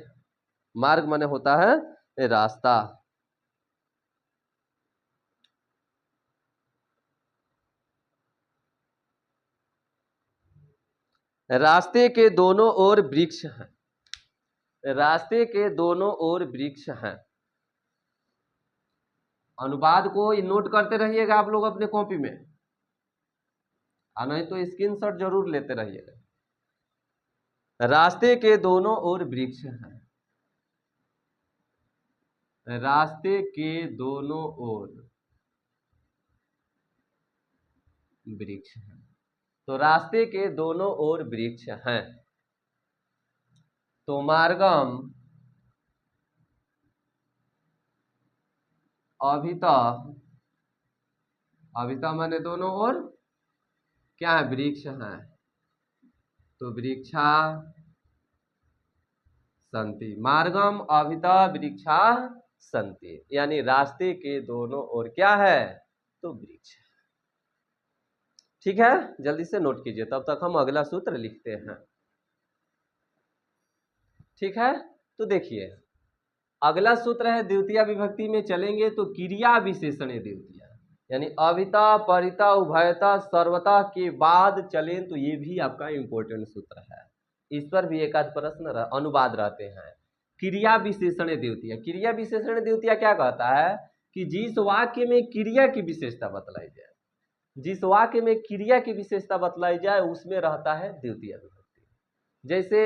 Speaker 1: मार्ग माने होता है रास्ता। रास्ते के दोनों ओर वृक्ष हैं, रास्ते के दोनों ओर वृक्ष हैं। अनुवाद को नोट करते रहिएगा आप लोग अपने कॉपी में, और नहीं तो स्क्रीनशॉट जरूर लेते रहिएगा। रास्ते के दोनों ओर वृक्ष हैं, रास्ते के दोनों ओर वृक्ष हैं। तो रास्ते के दोनों ओर वृक्ष हैं, तो मार्गम अभितः, अभितः माने दोनों ओर क्या है? वृक्ष हैं, तो वृक्षा संति। मार्गम अभितः वृक्षा संति, यानी रास्ते के दोनों ओर क्या है? तो वृक्ष। ठीक है, जल्दी से नोट कीजिए, तब तक हम अगला सूत्र लिखते हैं। ठीक है, तो देखिए अगला सूत्र है द्वितीय विभक्ति में चलेंगे तो क्रिया विशेषण द्वितीय। यानी अविता परिता उभयता सर्वता के बाद चलें, तो ये भी आपका इंपॉर्टेंट सूत्र है। इस पर भी एक आध प्रश्न अनुवाद रहते हैं। क्रिया विशेषण द्वितीय, क्रिया विशेषण द्वितीय क्या कहता है कि जिस वाक्य में क्रिया की विशेषता बतलाई जाए, जिस वाक्य में क्रिया की विशेषता बतलाई जाए उसमें रहता है द्वितीय विभक्ति। जैसे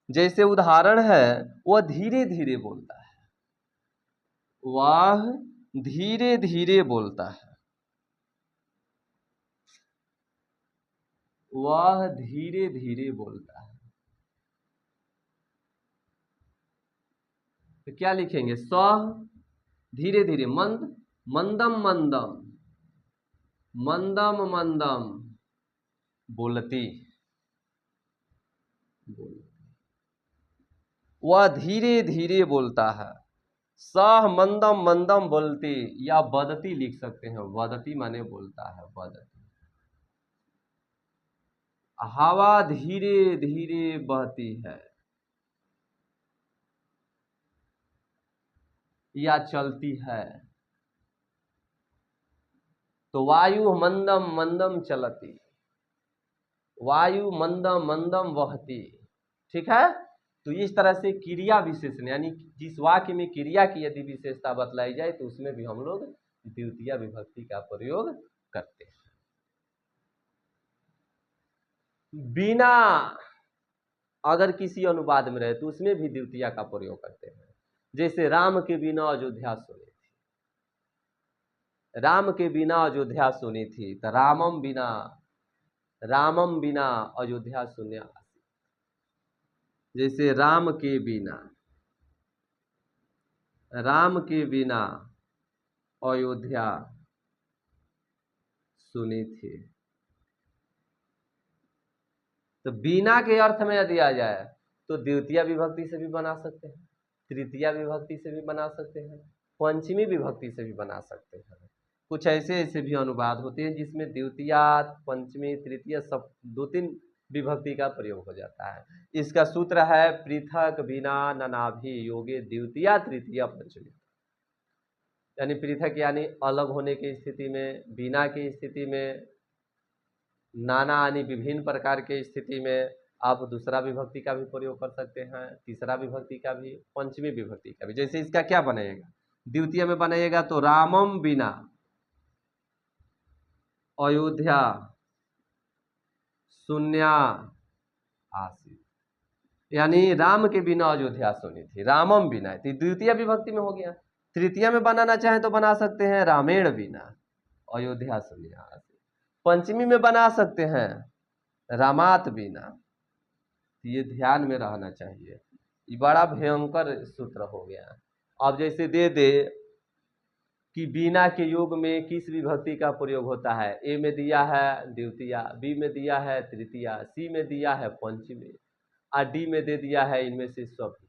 Speaker 1: जैसे उदाहरण है, वह धीरे धीरे बोलता है, वह धीरे धीरे बोलता है, वह धीरे धीरे बोलता है, तो क्या लिखेंगे? सह धीरे धीरे, मंद मंदम मंदम, मंदम मंदम बोलती, वह धीरे धीरे बोलता है। सह मंदम मंदम बोलती, या बदती लिख सकते हैं, बदती माने बोलता है, बदती। हवा धीरे धीरे बहती है, या चलती है, तो वायु मंदम मंदम चलती, वायु मंदम मंदम बहती। ठीक है, तो इस तरह से क्रिया विशेषण, यानी जिस वाक्य में क्रिया की यदि विशेषता बतलाई जाए तो उसमें भी हम लोग द्वितीय विभक्ति का प्रयोग करते हैं। बिना अगर किसी अनुवाद में रहे तो उसमें भी द्वितीय का प्रयोग करते हैं। जैसे राम के बिना अयोध्या सुनी थी, राम के बिना अयोध्या सुनी थी, तो रामम बिना, रामम बिना अयोध्या सुन्या। जैसे राम के बिना, राम के बिना अयोध्या सुनी थी। तो बिना के अर्थ में यदि आ जाए तो द्वितीय विभक्ति से भी बना सकते हैं, तृतीय विभक्ति से भी बना सकते हैं, पंचमी विभक्ति से भी बना सकते हैं। कुछ ऐसे भी अनुवाद होते हैं जिसमें द्वितीय, पंचमी, तृतीय सब दो तीन विभक्ति का प्रयोग हो जाता है। इसका सूत्र है पृथक बिना ननाभि योगे द्वितीय तृतीय पंचमी। यानी पृथक यानी अलग होने की स्थिति में, बिना की स्थिति में, नाना यानी विभिन्न प्रकार के स्थिति में आप दूसरा विभक्ति का भी प्रयोग कर सकते हैं, तीसरा विभक्ति का भी, पंचमी विभक्ति का भी। जैसे इसका क्या बनाइएगा, द्वितीय में बनाइएगा तो रामम बिना अयोध्या सुन्या आसी, यानी राम के बिना अयोध्या सुनी थी, रामम बिना, तो द्वितीय विभक्ति में हो गया। तृतीय में बनाना चाहें तो बना सकते हैं रामेण बिना अयोध्या सुन्या आसी। पंचमी में बना सकते हैं रामात बिना। ये ध्यान में रहना चाहिए, ये बड़ा भयंकर सूत्र हो गया। अब जैसे दे दे कि बिना के योग में किस विभक्ति का प्रयोग होता है, ए में दिया है द्वितीय, बी में दिया है तृतीय, सी में दिया है पंचमी, और डी में दे दिया है इनमें से सभी।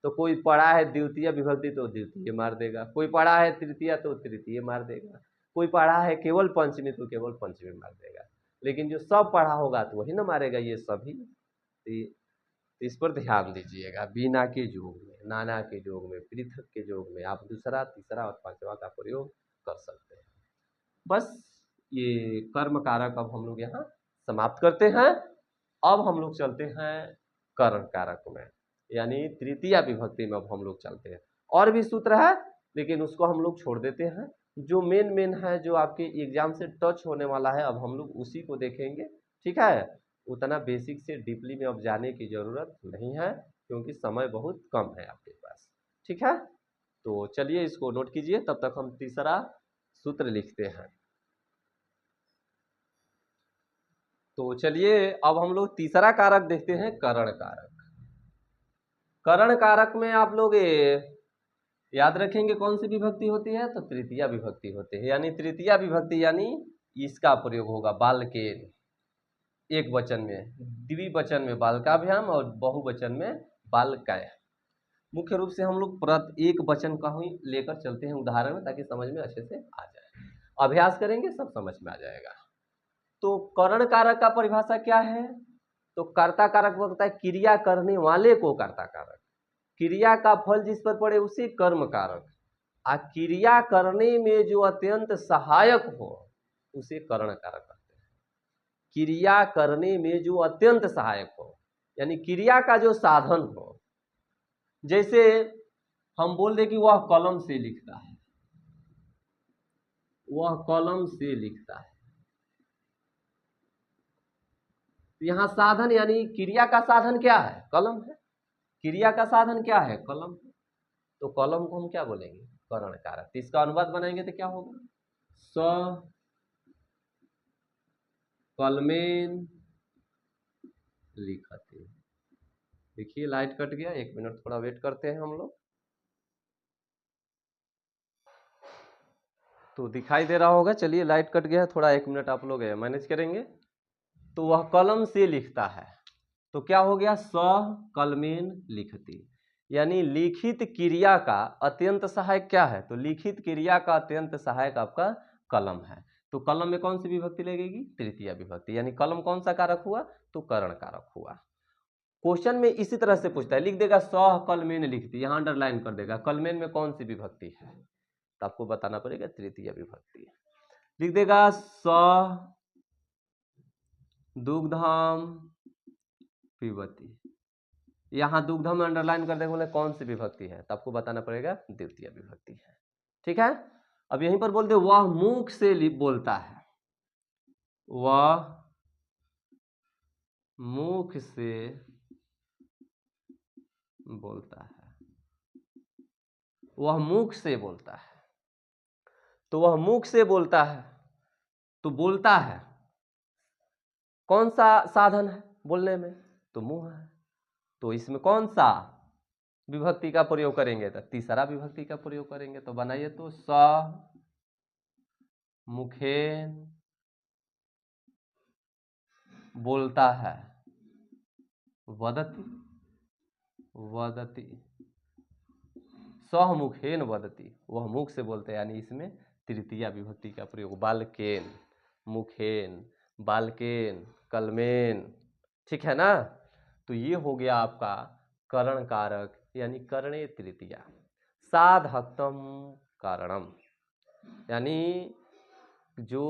Speaker 1: तो कोई पढ़ा है द्वितीय विभक्ति तो द्वितीय मार देगा, कोई पढ़ा है तृतीय तो तृतीय मार देगा, कोई पढ़ा है केवल पंचमी तो केवल पंचमी मार देगा। लेकिन जो सब पढ़ा होगा तो वही ना मारेगा, ये सभी। तो इस पर ध्यान दीजिएगा। बिना के योग में, नाना के योग में, पृथक के योग में आप दूसरा, तीसरा और पांचवा का प्रयोग कर सकते हैं। बस ये कर्म कारक अब हम लोग यहाँ समाप्त करते हैं। अब हम लोग चलते हैं करण कारक में, यानी तृतीय विभक्ति में अब हम लोग चलते हैं। और भी सूत्र है लेकिन उसको हम लोग छोड़ देते हैं। जो मेन है, जो आपके एग्जाम से टच होने वाला है, अब हम लोग उसी को देखेंगे। ठीक है, उतना बेसिक से डीपली में अब जाने की जरूरत नहीं है क्योंकि समय बहुत कम है आपके पास। ठीक है, तो चलिए इसको नोट कीजिए, तब तक हम तीसरा सूत्र लिखते हैं। तो चलिए अब हम लोग तीसरा कारक देखते हैं, करण कारक। करण कारक में आप लोग याद रखेंगे कौन सी विभक्ति होती है, तो तृतीय विभक्ति होती है। यानी तृतीय विभक्ति यानी इसका प्रयोग होगा बालकेन, एक वचन में, द्विवचन में बालकाभ्याम और बहुवचन में बालकाय। मुख्य रूप से हम लोग एक वचन का ही लेकर चलते हैं उदाहरण में, ताकि समझ में अच्छे से आ जाए। अभ्यास करेंगे सब समझ में आ जाएगा। तो करण कारक का परिभाषा क्या है, तो कर्ता कारक बोलता है क्रिया करने वाले को कर्ता कारक, क्रिया का फल जिस पर पड़े उसे कर्म कारक, क्रिया करने में जो अत्यंत सहायक हो उसे करण कारक कहते हैं। क्रिया करने में जो अत्यंत सहायक हो यानी क्रिया का जो साधन हो, जैसे हम बोल दे कि वह कलम से लिखता है, वह कलम से लिखता है। यहां साधन यानी क्रिया का साधन क्या है? कलम है। क्रिया का साधन क्या है? कलम है। तो कलम को हम क्या बोलेंगे? करण कारक। तो इसका अनुवाद बनाएंगे तो क्या होगा? स कलमेन लिखते। देखिए लाइट कट गया, 1 मिनट थोड़ा वेट करते हैं हम लोग। तो दिखाई दे रहा होगा। चलिए लाइट कट गया, थोड़ा 1 मिनट आप लोग मैनेज करेंगे। तो वह कलम से लिखता है, तो क्या हो गया? स कलमेन लिखती, यानी लिखित क्रिया का अत्यंत सहायक क्या है? तो लिखित क्रिया का अत्यंत सहायक आपका कलम है। तो कलम में कौन सी विभक्ति लगेगी? तृतीया विभक्ति, यानी कलम कौन सा कारक हुआ? तो करण कारक हुआ। क्वेश्चन में इसी तरह से पूछता है, लिख देगा स कलमेन लिखती, यहां अंडरलाइन कर देगा कलमेन में कौन सी विभक्ति है, तो आपको बताना पड़ेगा तृतीय विभक्ति। लिख देगा स दुग्धम पिबती, यहाँ दुग्धम में अंडरलाइन कर देगा, बोले कौन सी विभक्ति है, तो आपको बताना पड़ेगा द्वितीय विभक्ति है। ठीक है। अब यहीं पर बोलते वह मुख से बोलता है, वह मुख से बोलता है, वह मुख से बोलता है। तो वह मुख से बोलता है, तो बोलता है कौन सा साधन है बोलने में? तो मुंह है। तो इसमें कौन सा विभक्ति का प्रयोग करेंगे? तो तीसरा विभक्ति का प्रयोग करेंगे। तो बनाइए, तो स मुखेन बोलता है, वदति वदति, सह मुखेन वदति, वह मुख से बोलते हैं, यानी इसमें तृतीया विभक्ति का प्रयोग। बालकेन, मुखेन, बालकेन, कलमेन, ठीक है ना। तो ये हो गया आपका करण कारक, यानी करणे तृतीया। साधकतम कारणम, यानी जो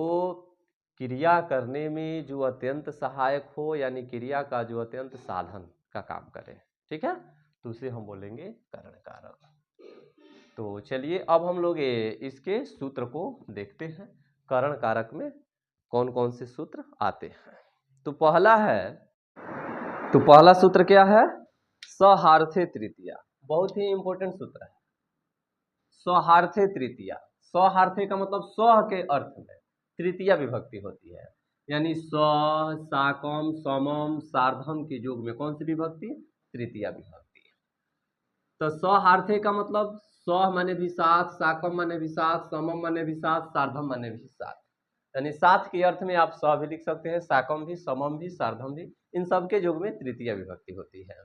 Speaker 1: क्रिया करने में जो अत्यंत सहायक हो, यानी क्रिया का जो अत्यंत साधन का काम करे, ठीक है, तो उसे हम बोलेंगे करण कारक। तो चलिए अब हम लोग इसके सूत्र को देखते हैं, करण कारक में कौन कौन से सूत्र आते हैं। तो पहला सूत्र क्या है? सहार्थे तृतीया, बहुत ही इंपॉर्टेंट सूत्र है। सहार्थे तृतीया, सहार्थे का मतलब सह के अर्थ में तृतीया विभक्ति होती है, यानी स साकम समम सार्धम के योग में कौन सी विभक्ति? तृतीया विभक्ति। तो सहार्थे का मतलब स माने भी साथ, साकम माने भी साथ, समम माने भी साथ, सार्धम माने भी साथ, यानी साथ के अर्थ में आप स भी लिख सकते हैं, साकम भी, समम भी, सार्धम भी, इन सब के योग में तृतीया विभक्ति होती है।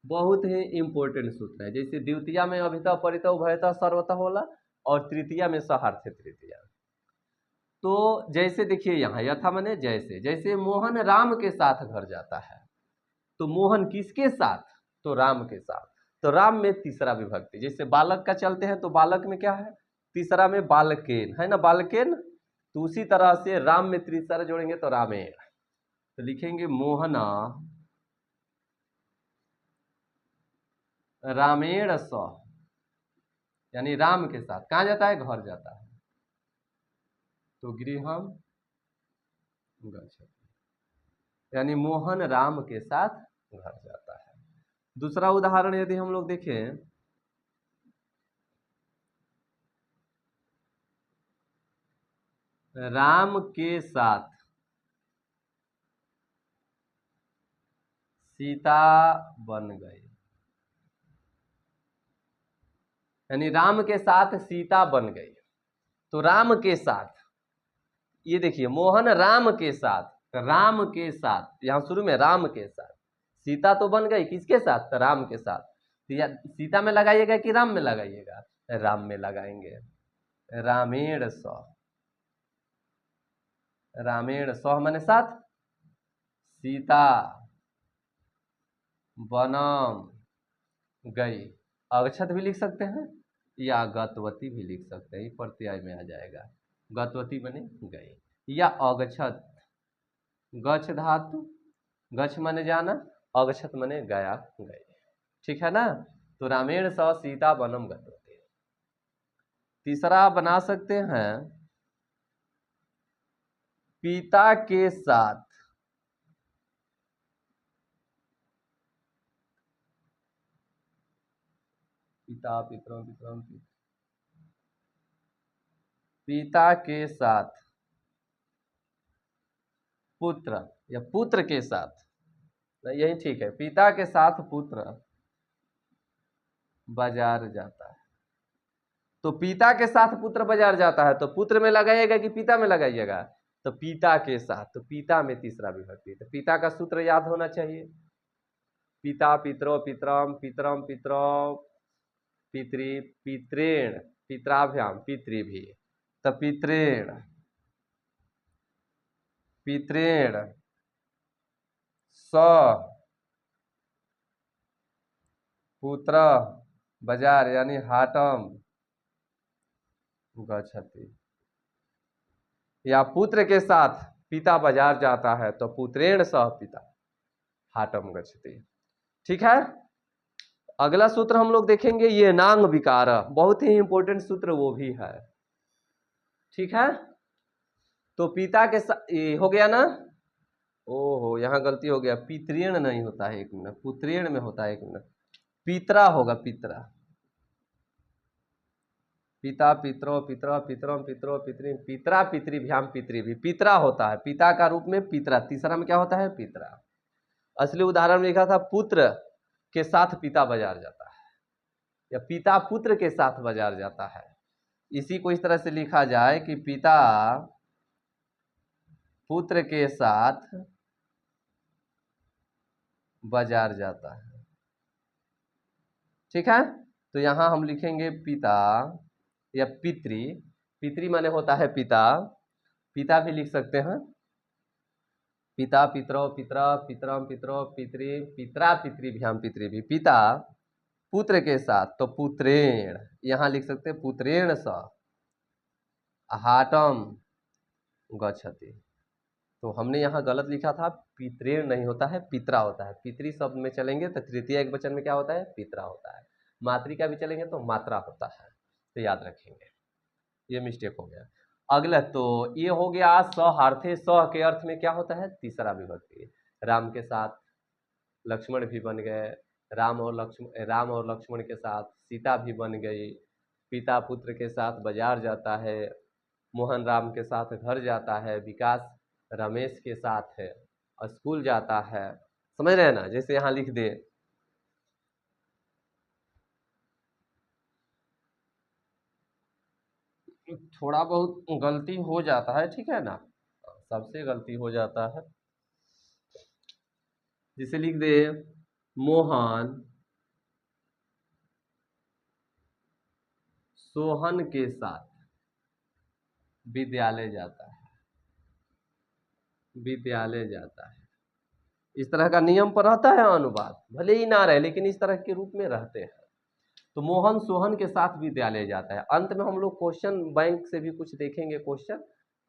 Speaker 1: बहुत ही इंपॉर्टेंट सूत्र है। जैसे द्वितीया में अभितः परितः उभयतः सर्वतः होला, और तृतीया में सहार्थे तृतीया। तो जैसे देखिए यहाँ यथा माने जैसे, जैसे मोहन राम के साथ घर जाता है, तो मोहन किसके साथ? तो राम के साथ। तो राम में तीसरा विभक्ति, जैसे बालक का चलते हैं तो बालक में क्या है? तीसरा में बालकेन है ना, बालकेन। तो उसी तरह से राम में तीसरा जोड़ेंगे तो रामेण। तो लिखेंगे मोहना रामेण स, यानी राम के साथ कहाँ जाता है? घर जाता है। तो गृहम गच्छति, यानी मोहन राम के साथ घर जाता है। दूसरा उदाहरण यदि हम लोग देखें, राम के साथ सीता बन गई, यानी राम के साथ सीता बन गई। तो राम के साथ, ये देखिए मोहन राम के साथ, राम के साथ, यहां शुरू में राम के साथ, सीता तो बन गई किसके साथ? तो राम के साथ। तो सीता में लगाइएगा कि राम में लगाइएगा? राम में लगाएंगे। रामेण स, रामेण स माने साथ, सीता बनम गई, अक्षत भी लिख सकते हैं, या गतवती भी लिख सकते हैं, ये प्रत्यय में आ जाएगा। गतवती बने गए, या अगछत, गच्छ धातु, गच्छ माने जाना, अगछत माने गया गए, ठीक है ना। तो रामेण स सीता वनम गतवती। तीसरा बना सकते हैं पिता के साथ, पिता पितरम पितरम पिता के साथ पुत्र, या पुत्र के साथ, यही ठीक है, पिता के साथ पुत्र बाजार जाता है। तो पिता के साथ पुत्र बाजार जाता है, तो पुत्र में लगाइएगा कि पिता में लगाइएगा, तो पिता के साथ, तो पिता में तीसरा विभक्ति, तो पिता का सूत्र याद होना चाहिए, पिता पितरो पितरम पितरम पितरो पितृ पितृण पित्राभ्याम पितृभि, तो पितृण पितृण स पुत्र बाजार यानी हाटम गच्छति, या पुत्र के साथ पिता बाजार जाता है तो पुत्रेण सह पिता हाटम गच्छति, ठीक है। अगला सूत्र हम लोग देखेंगे ये नांग विकार, बहुत ही इंपॉर्टेंट सूत्र वो भी है, ठीक है। तो पिता के साथ ये हो गया ना, ओहो यहाँ गलती हो गया, पितृण नहीं होता है, एक मिनट, पुत्रेण में होता है, एक मिनट, पितरा होगा, पितरा, पिता पितरो पितरो पितरम पितरो पितृ पितरा पितृभ्याम पितृभि, पितरा होता है पिता का रूप में, पितरा तीसरा में क्या होता है, पितरा। असली उदाहरण में लिखा था पुत्र के साथ पिता बाजार जाता है, या पिता पुत्र के साथ बाजार जाता है, इसी को इस तरह से लिखा जाए कि पिता पुत्र के साथ बाजार जाता है, ठीक है। तो यहां हम लिखेंगे पिता या पितृ, पितृ माने होता है पिता, पिता भी लिख सकते हैं, पिता पितरो पितरा पितरम पितरो पितृ पितरा पितृभ्याम पितृभि, पिता पुत्र के साथ, तो पुत्रेण, यहां लिख सकते हैं पुत्रेण स हाटम गच्छति, तो हमने यहाँ गलत लिखा था, पितृण नहीं होता है, पितरा होता है, पितृ शब्द में चलेंगे तो तृतीय एक वचन में क्या होता है, पितरा होता है, मातृका भी चलेंगे तो मात्रा होता है, तो याद रखेंगे, ये मिस्टेक हो गया। अगला तो ये हो गया सहार्थे, स के अर्थ में क्या होता है, तीसरा विभक्ति, राम के साथ लक्ष्मण भी बन गए, राम और लक्ष्मण के साथ सीता भी बन गई, पिता पुत्र के साथ बाजार जाता है, मोहन राम के साथ घर जाता है, विकास रमेश के साथ है स्कूल जाता है, समझ रहे हैं ना, जैसे यहाँ लिख दे थोड़ा बहुत गलती हो जाता है, ठीक है ना, सबसे गलती हो जाता है, जैसे लिख दे मोहन सोहन के साथ विद्यालय जाता है, विद्यालय जाता है, इस तरह का नियम पर रहता है अनुवाद, भले ही ना रहे लेकिन इस तरह के रूप में रहते हैं। तो मोहन सोहन के साथ विद्यालय जाता है। अंत में हम लोग क्वेश्चन बैंक से भी कुछ देखेंगे क्वेश्चन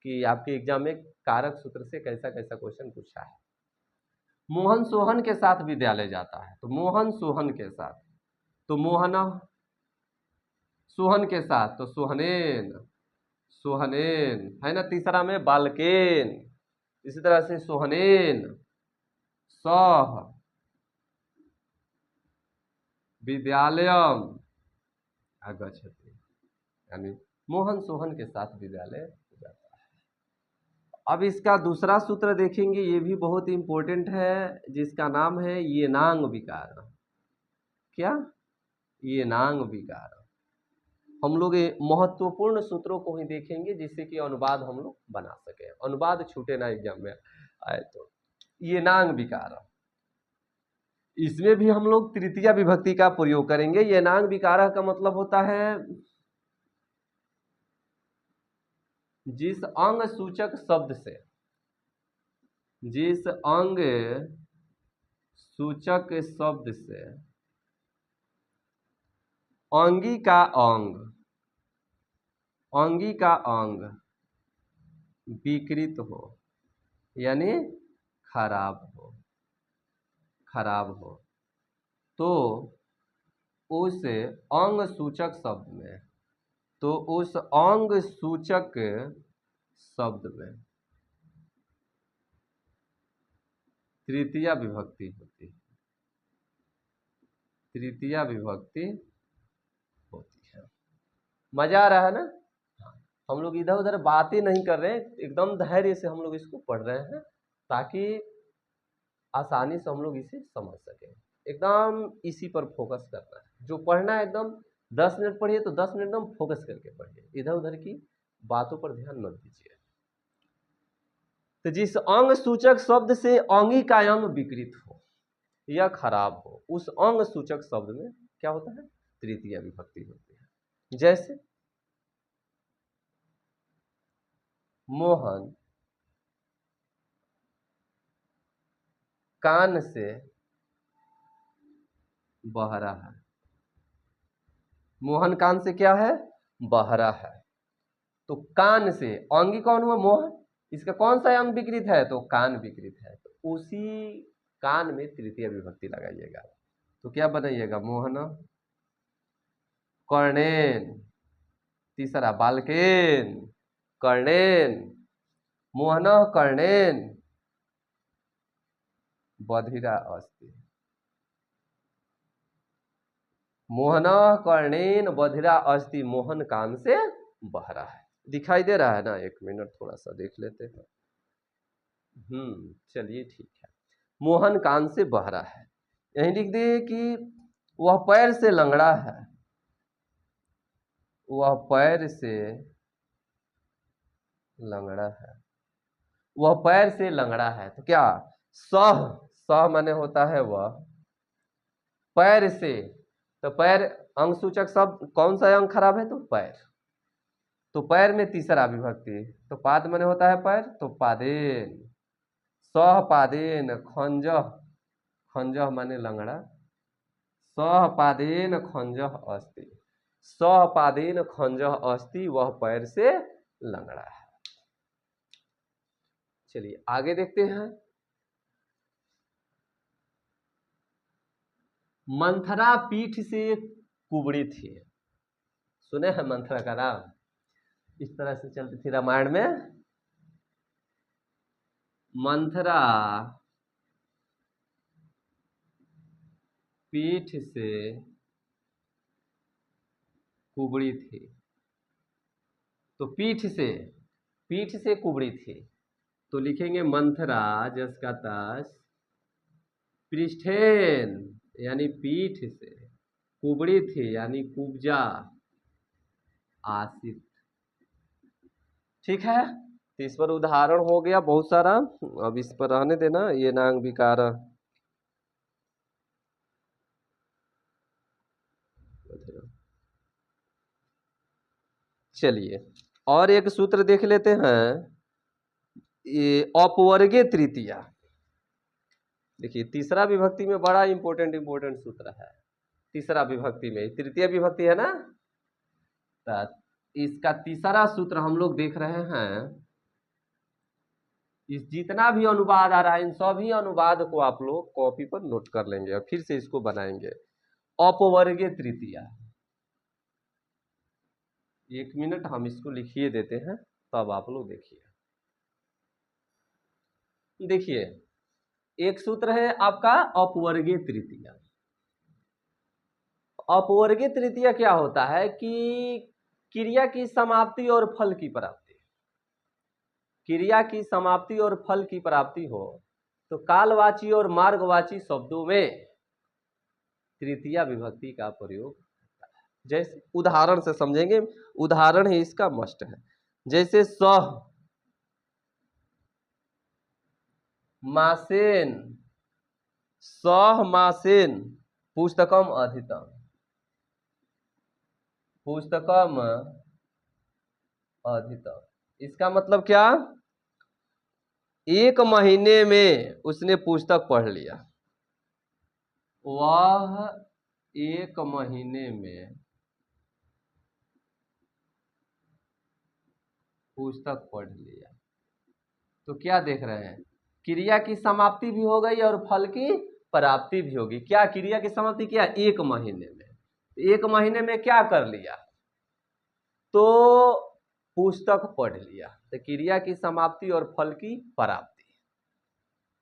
Speaker 1: कि आपके एग्जाम में कारक सूत्र से कैसा कैसा क्वेश्चन पूछा है। मोहन सोहन के साथ विद्यालय जाता है, तो मोहन सोहन के साथ, तो मोहना सोहन के साथ, तो सोहनेन, सोहनेन है ना, तीसरा में बालकेन, इसी तरह से सोहनेन सह विद्यालयम आगच्छति, यानी मोहन सोहन के साथ विद्यालय जाता है। अब इसका दूसरा सूत्र देखेंगे, ये भी बहुत इंपॉर्टेंट है, जिसका नाम है ये नांग विकार। क्या ये नांग विकार, हम लोग ये महत्वपूर्ण सूत्रों को ही देखेंगे जिससे कि अनुवाद हम लोग बना सके, अनुवाद छूटे ना एग्जाम में आए। तो ये नांग विकार, इसमें भी हम लोग तृतीया विभक्ति का प्रयोग करेंगे। ये नांग विकार का मतलब होता है जिस अंग सूचक शब्द से, जिस अंग सूचक शब्द से अंगी का अंग, अंगी का अंग विकृत हो यानी खराब हो, खराब हो, तो उस अंग सूचक शब्द में, तो उस अंग सूचक शब्द में तृतीया विभक्ति होती है, तृतीया विभक्ति होती है। मजा आ रहा है ना? हम लोग इधर उधर बातें नहीं कर रहे हैं, एकदम धैर्य से हम लोग इसको पढ़ रहे हैं ताकि आसानी से हम लोग इसे समझ सकें। एकदम इसी पर फोकस करना है, जो पढ़ना है एकदम 10 मिनट पढ़िए तो 10 मिनट एकदम फोकस करके पढ़िए, इधर उधर की बातों पर ध्यान मत दीजिए। तो जिस अंग सूचक शब्द से अंगी का अंग विकृत हो या खराब हो, उस अंग सूचक शब्द में क्या होता है? तृतीया विभक्ति होती है। जैसे मोहन कान से बहरा है, मोहन कान से क्या है? बहरा है। तो कान से अंगी कौन हुआ? मोहन। इसका कौन सा अंग विकृत है? तो कान विकृत है, तो उसी कान में तृतीय विभक्ति लगाइएगा। तो क्या बनाइएगा? मोहन कर्णेन, तीसरा बालकेन कर्णेन, मोहन कर्णेन बधिरा अस्ति, मोहन कर्णेन बधिरा अस्ति, मोहन कान से बहरा है। दिखाई दे रहा है ना? एक मिनट थोड़ा सा देख लेते हैं। चलिए ठीक है। मोहन कान से बहरा है, यही लिख दे कि वह पैर से लंगड़ा है, वह पैर से लंगड़ा है, वह पैर से लंगड़ा है। तो क्या? सह, सह माने होता है वह, पैर से, तो पैर अंग सूचक शब्द, कौन सा अंग खराब है? तो पैर। तो पैर में तीसरा विभक्ति, तो पाद माने होता है पैर, तो पादेन, सह पादेन खंजह, खंजह माने लंगड़ा, सह पादेन खंजह अस्ति, सह पादेन खंजह अस्ति, वह पैर से लंगड़ा है। चलिए आगे देखते हैं। मंथरा पीठ से कुबड़ी थी, सुने हैं मंथरा का नाम? इस तरह से चलती थी रामायण में। मंथरा पीठ से कुबड़ी थी, तो पीठ से कुबड़ी थी, तो लिखेंगे मंथरा जस का तस पृष्ठेन यानी पीठ से, कुबड़ी थी यानी कुब्जा आसित। ठीक है, तो इस पर उदाहरण हो गया बहुत सारा, अब इस पर रहने देना। ये नांग विकार, चलिए और एक सूत्र देख लेते हैं, ये अपवर्गीय तृतीया। देखिए तीसरा विभक्ति में बड़ा इंपॉर्टेंट सूत्र है। तीसरा विभक्ति में, तृतीय विभक्ति है ना, तो इसका तीसरा सूत्र हम लोग देख रहे हैं। इस जितना भी अनुवाद आ रहा है, इन सभी अनुवाद को आप लोग कॉपी पर नोट कर लेंगे और फिर से इसको बनाएंगे। अपवर्गीय तृतीया, 1 मिनट हम इसको लिखिए देते हैं, तब आप लोग देखिए। देखिए एक सूत्र है आपका अपवर्गीय तृतीया। अपवर्गीय तृतीया क्या होता है कि क्रिया की समाप्ति और फल की प्राप्ति, क्रिया की समाप्ति और फल की प्राप्ति हो तो कालवाची और मार्गवाची शब्दों में तृतीया विभक्ति का प्रयोग होता है। जैसे उदाहरण से समझेंगे, उदाहरण ही इसका मस्ट है। जैसे सह मासेन, सह मासेन पुस्तकम अधितम, पुस्तकम अधितम, इसका मतलब क्या? 1 महीने में उसने पुस्तक पढ़ लिया, वह 1 महीने में पुस्तक पढ़ लिया। तो क्या देख रहे हैं, क्रिया की समाप्ति भी हो गई और फल की प्राप्ति भी होगी। क्या क्रिया की समाप्ति किया, 1 महीने में। 1 महीने में क्या कर लिया, तो पुस्तक पढ़ लिया। तो क्रिया की समाप्ति और फल की प्राप्ति।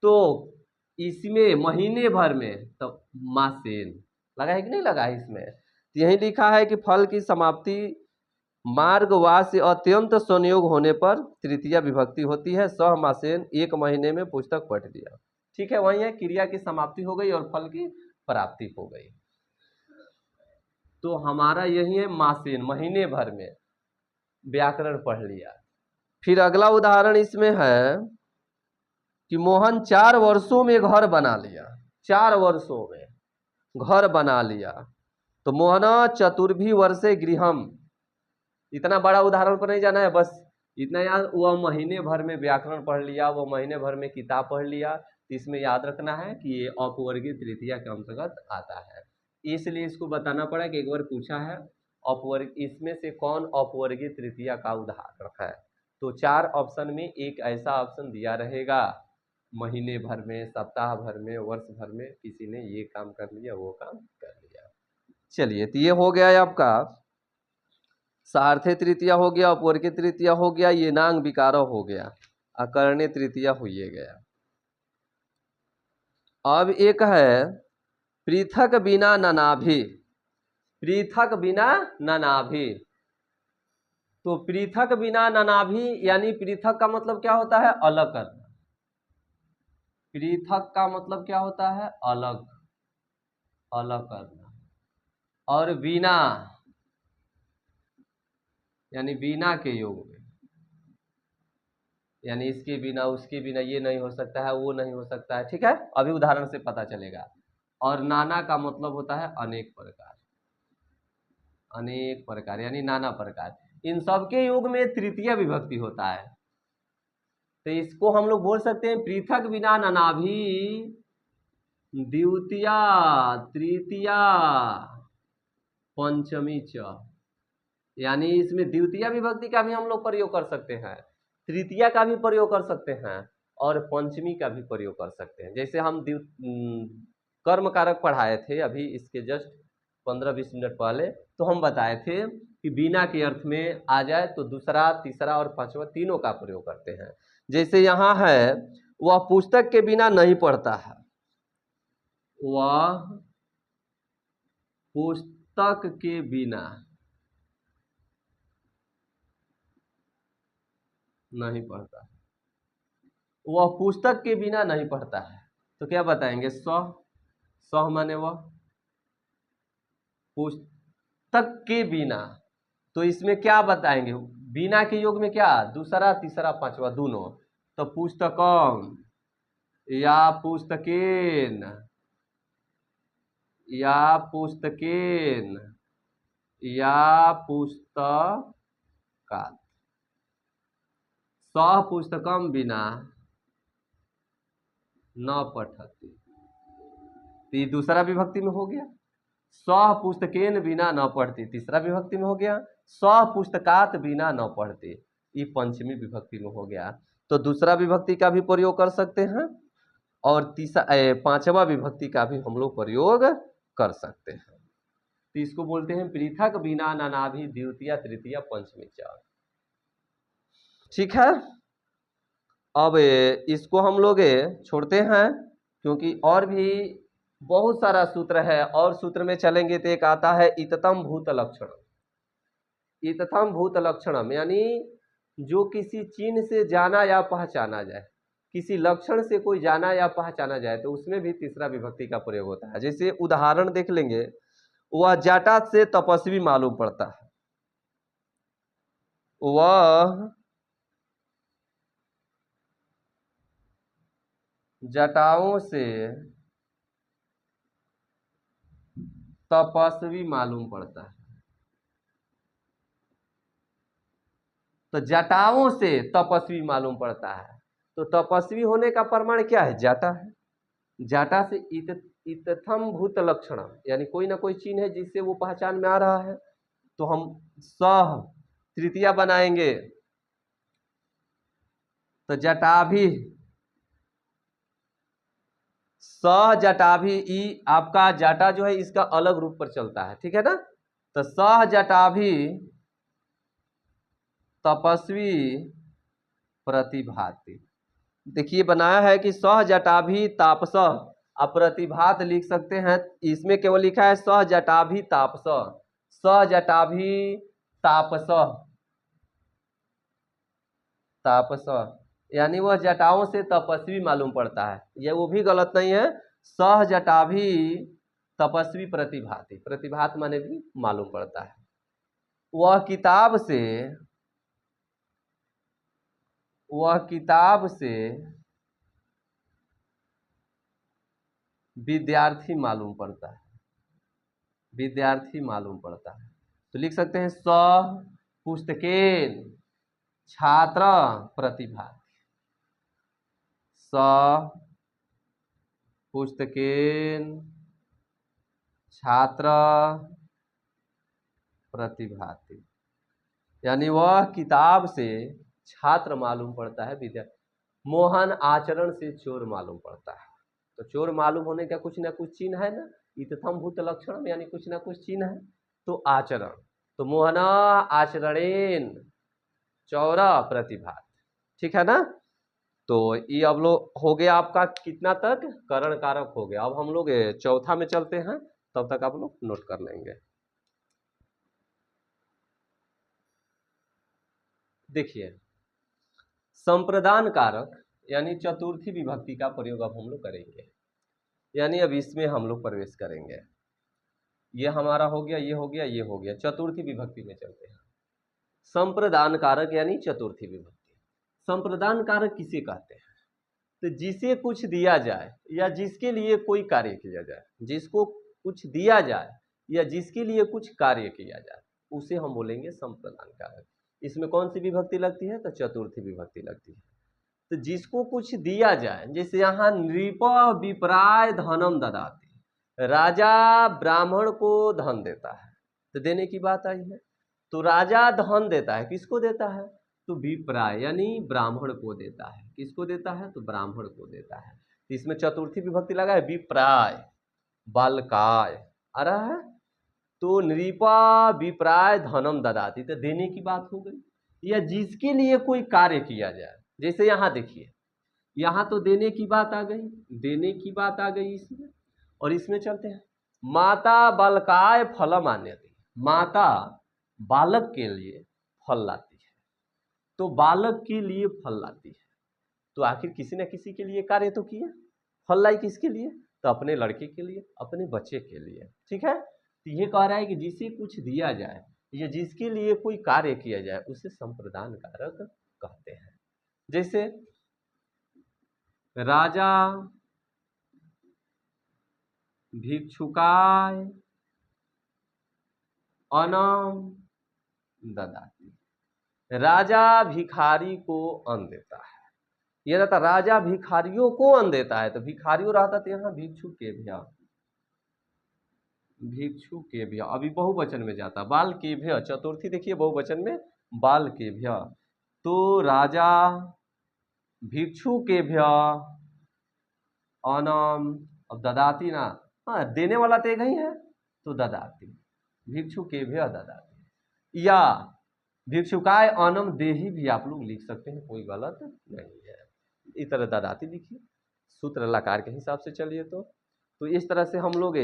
Speaker 1: तो इसमें महीने भर में तो मासेन लगा है कि नहीं लगा है इसमें। तो यही लिखा है कि फल की समाप्ति मार्ग वा से अत्यंत संयोग होने पर तृतीया विभक्ति होती है। सह मासेन 1 महीने में पुस्तक पढ़ लिया। ठीक है, वही है, क्रिया की समाप्ति हो गई और फल की प्राप्ति हो गई। तो हमारा यही है मासेन, महीने भर में व्याकरण पढ़ लिया। फिर अगला उदाहरण इसमें है कि मोहन 4 वर्षों में घर बना लिया। 4 वर्षों में घर बना लिया। तो मोहन चतुर्भी वर्षे गृहम, इतना बड़ा उदाहरण पर नहीं जाना है, बस इतना याद, वह महीने भर में व्याकरण पढ़ लिया, वो महीने भर में किताब पढ़ लिया। तो इसमें याद रखना है कि ये अपवर्गीय तृतीया के अंतर्गत आता है, इसलिए इसको बताना पड़ा कि एक बार पूछा है अपवर्ग, इसमें से कौन अपवर्गीय तृतीया का उदाहरण है। तो 4 ऑप्शन में एक ऐसा ऑप्शन दिया रहेगा, महीने भर में, सप्ताह भर में, वर्ष भर में किसी ने ये काम कर लिया, वो काम कर लिया। चलिए, तो ये हो गया है आपका सार्थे तृतीया हो गया, अपवर्गीय तृतीया हो गया, ये नांग विकार हो गया, अकर्ण्य तृतीया हुई गया। अब एक है पृथक बिना ननाभि। पृथक बिना ननाभि। तो पृथक बिना ननाभि यानी पृथक का मतलब क्या होता है, अलग करना। पृथक का मतलब क्या होता है, अलग, अलग करना। और बिना यानी बिना के योग में, यानी इसके बिना उसके बिना, ये नहीं हो सकता है, वो नहीं हो सकता है। ठीक है, अभी उदाहरण से पता चलेगा। और नाना का मतलब होता है अनेक प्रकार, अनेक प्रकार यानी नाना प्रकार। इन सबके योग में तृतीय विभक्ति होता है। तो इसको हम लोग बोल सकते हैं पृथक बिना ननाभि द्वितीया तृतीया पंचमी च, यानी इसमें द्वितीय विभक्ति का भी हम लोग प्रयोग कर सकते हैं, तृतीया का भी प्रयोग कर सकते हैं और पंचमी का भी प्रयोग कर सकते हैं। जैसे हम कर्म कारक पढ़ाए थे अभी इसके जस्ट 15-20 मिनट पहले, तो हम बताए थे कि बिना के अर्थ में आ जाए तो दूसरा, तीसरा और पांचवा तीनों का प्रयोग करते हैं। जैसे यहाँ है, वह पुस्तक के बिना नहीं पढ़ता है, वह पुस्तक के बिना नहीं पढ़ता है, वह पुस्तक के बिना नहीं पढ़ता है। तो क्या बताएंगे, सह माने वह पुस्तक के बिना। तो इसमें क्या बताएंगे, बिना के योग में क्या, दूसरा, तीसरा, पांचवा दोनों। तो पुस्तकम या पुस्तकेन या पुस्तकेन या पुस्तकात्। सह पुस्तकम बिना न पठति, तो ये दूसरा विभक्ति में हो गया। सह पुस्तकेन बिना न पढ़ती, तीसरा विभक्ति में हो गया। सह पुस्तकात बिना न पढ़ते, ये पंचमी विभक्ति में हो गया। तो दूसरा विभक्ति का भी प्रयोग कर सकते हैं और पांचवा विभक्ति का भी हम लोग प्रयोग कर सकते हैं। तो इसको बोलते हैं पृथक बिना नानाभि द्वितीय तृतीय पंचमी चार। ठीक है, अब इसको हम लोग छोड़ते हैं क्योंकि और भी बहुत सारा सूत्र है, और सूत्र में चलेंगे तो एक आता है इततम भूत लक्षणम। इततम भूत लक्षणम यानी जो किसी चिन्ह से जाना या पहचाना जाए, किसी लक्षण से कोई जाना या पहचाना जाए, तो उसमें भी तीसरा विभक्ति का प्रयोग होता है। जैसे उदाहरण देख लेंगे, वह जटा से तपस्वी मालूम पड़ता है, वह जटाओं से तपस्वी मालूम पड़ता है। तो जटाओं से तपस्वी मालूम पड़ता है, तो तपस्वी होने का प्रमाण क्या है, जटा है। जटा से इतथम भूत लक्षण यानी कोई ना कोई चिन्ह है जिससे वो पहचान में आ रहा है, तो हम सह तृतीया बनाएंगे तो जटाभि, स जटाभि, ई आपका जटा जो है इसका अलग रूप पर चलता है, ठीक है ना। तो स जटाभि तपस्वी प्रतिभाति। देखिए बनाया है कि सह जटाभि तापस, आप प्रतिभात लिख सकते हैं, इसमें केवल लिखा है सह जटाभि तापस, सह जटाभि तापस, तापस, यानी वह जटाओं से तपस्वी मालूम पड़ता है, ये वो भी गलत नहीं है। सह जटाभि तपस्वी प्रतिभाति, प्रतिभात माने भी मालूम पड़ता है। वह किताब से विद्यार्थी मालूम पड़ता है, विद्यार्थी मालूम पड़ता है। तो लिख सकते हैं स पुस्तकेन छात्र प्रतिभाति, स पुस्तकेन छात्र प्रतिभाति, यानी वह किताब से छात्र मालूम पड़ता है, विद्यार्थी। मोहन आचरण से चोर मालूम पड़ता है। तो चोर मालूम होने का कुछ ना कुछ चिन्ह है ना, इत्थम भूत लक्षण, यानी कुछ ना कुछ चिन्ह है। तो आचरण, तो मोहना आचरणेन चौर प्रतिभात, ठीक है ना। तो ये अब लोग हो गया आपका कितना तक, करण कारक हो गया। अब हम लोग चौथा में चलते हैं, तब तक आप लोग नोट कर लेंगे। देखिए संप्रदान कारक यानी चतुर्थी विभक्ति का प्रयोग अब हम लोग करेंगे, यानी अब इसमें हम लोग प्रवेश करेंगे। ये हमारा हो गया, ये हो गया, ये हो गया, चतुर्थी विभक्ति में चलते हैं। संप्रदान कारक यानी चतुर्थी विभक्ति। संप्रदान कारक किसे कहते हैं, तो जिसे कुछ दिया जाए या जिसके लिए कोई कार्य किया जाए, जिसको कुछ दिया जाए या जिसके लिए कुछ कार्य किया जाए, उसे हम बोलेंगे संप्रदान कारक। इसमें कौन सी विभक्ति लगती है, तो चतुर्थी विभक्ति लगती है। तो जिसको कुछ दिया जाए, जैसे यहाँ नृप विप्राय धनम ददाति, राजा ब्राह्मण को धन देता है, तो देने की बात आई है। तो राजा धन देता है, किसको देता है, तो विप्राय यानी ब्राह्मण को देता है, किसको देता है, तो ब्राह्मण को देता है। तो इसमें चतुर्थी विभक्ति लगा है, विप्राय बालकाय आ रहा है। तो नृपा विप्राय धनम ददाति, तो देने की बात हो गई, या जिसके लिए कोई कार्य किया जाए। जैसे यहाँ देखिए, यहाँ तो देने की बात आ गई, देने की बात आ गई इसमें। और इसमें चलते हैं, माता बालकाय फलम आन्यति, माता बालक के लिए फल लाती है, तो बालक के लिए फल लाती है। तो आखिर किसी न किसी के लिए कार्य तो किया, फल लाई किसके लिए, तो अपने लड़के के लिए, अपने बच्चे के लिए, ठीक है। तो ये कह रहा है कि जिसे कुछ दिया जाए या जिसके लिए कोई कार्य किया जाए, उसे संप्रदान कारक कहते हैं। जैसे राजा भिक्षुकाय अनम ददाति, राजा भिखारी को अन्न देता है। ये रहता राजा भिखारियों को अन्न देता है, तो भिखारियों रहता तो यहाँ भिक्षु के भ्या, भिक्षु के भ्या, अभी बहुवचन में जाता, बाल के भ्या, चतुर्थी देखिए बहुवचन में, बाल के भ्या। तो राजा भिक्षु के भ्या अनम, अब ददाती ना, हाँ देने वाला तो एक ही है, तो ददाती, भिक्षु के भ्या ददाती, या भिक्षुकाय अनम देही भी आप लोग लिख सकते हैं, कोई गलत नहीं है। इस तरह ददाती लिखिए, सूत्र लकार के हिसाब से चलिए। तो इस तरह से हम लोग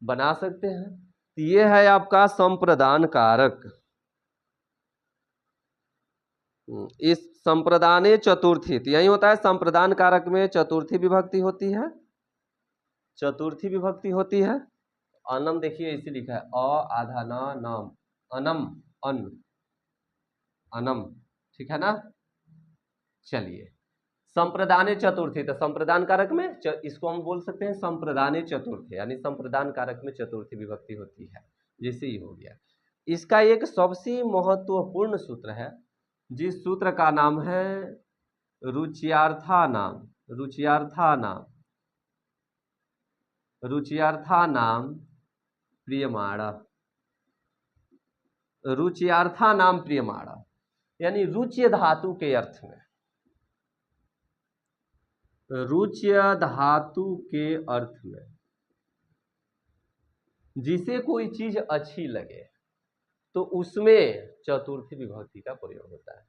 Speaker 1: बना सकते हैं। तो ये है आपका संप्रदान कारक। इस संप्रदाने चतुर्थी, तो यही होता है, संप्रदान कारक में चतुर्थी विभक्ति होती है, चतुर्थी विभक्ति होती है। अनम देखिए इसे लिखा है, अ आधा ना नाम, अनम अन्न, अनम, ठीक है ना। चलिए संप्रदाने चतुर्थी, तो संप्रदान कारक में इसको हम बोल सकते हैं संप्रदाने चतुर्थी, यानी संप्रदान कारक में चतुर्थी विभक्ति होती है, जैसे ही हो गया। इसका एक सबसे महत्वपूर्ण सूत्र है, जिस सूत्र का नाम है रुच्यार्था नाम, रुच्यार्था नाम, रुच्यार्था नाम प्रियमाण, रुच्यार्था नाम प्रियमाण, यानी रुच्य धातु के अर्थ में, रुच्य धातु के अर्थ में जिसे कोई चीज अच्छी लगे तो उसमें चतुर्थी विभक्ति का प्रयोग होता है।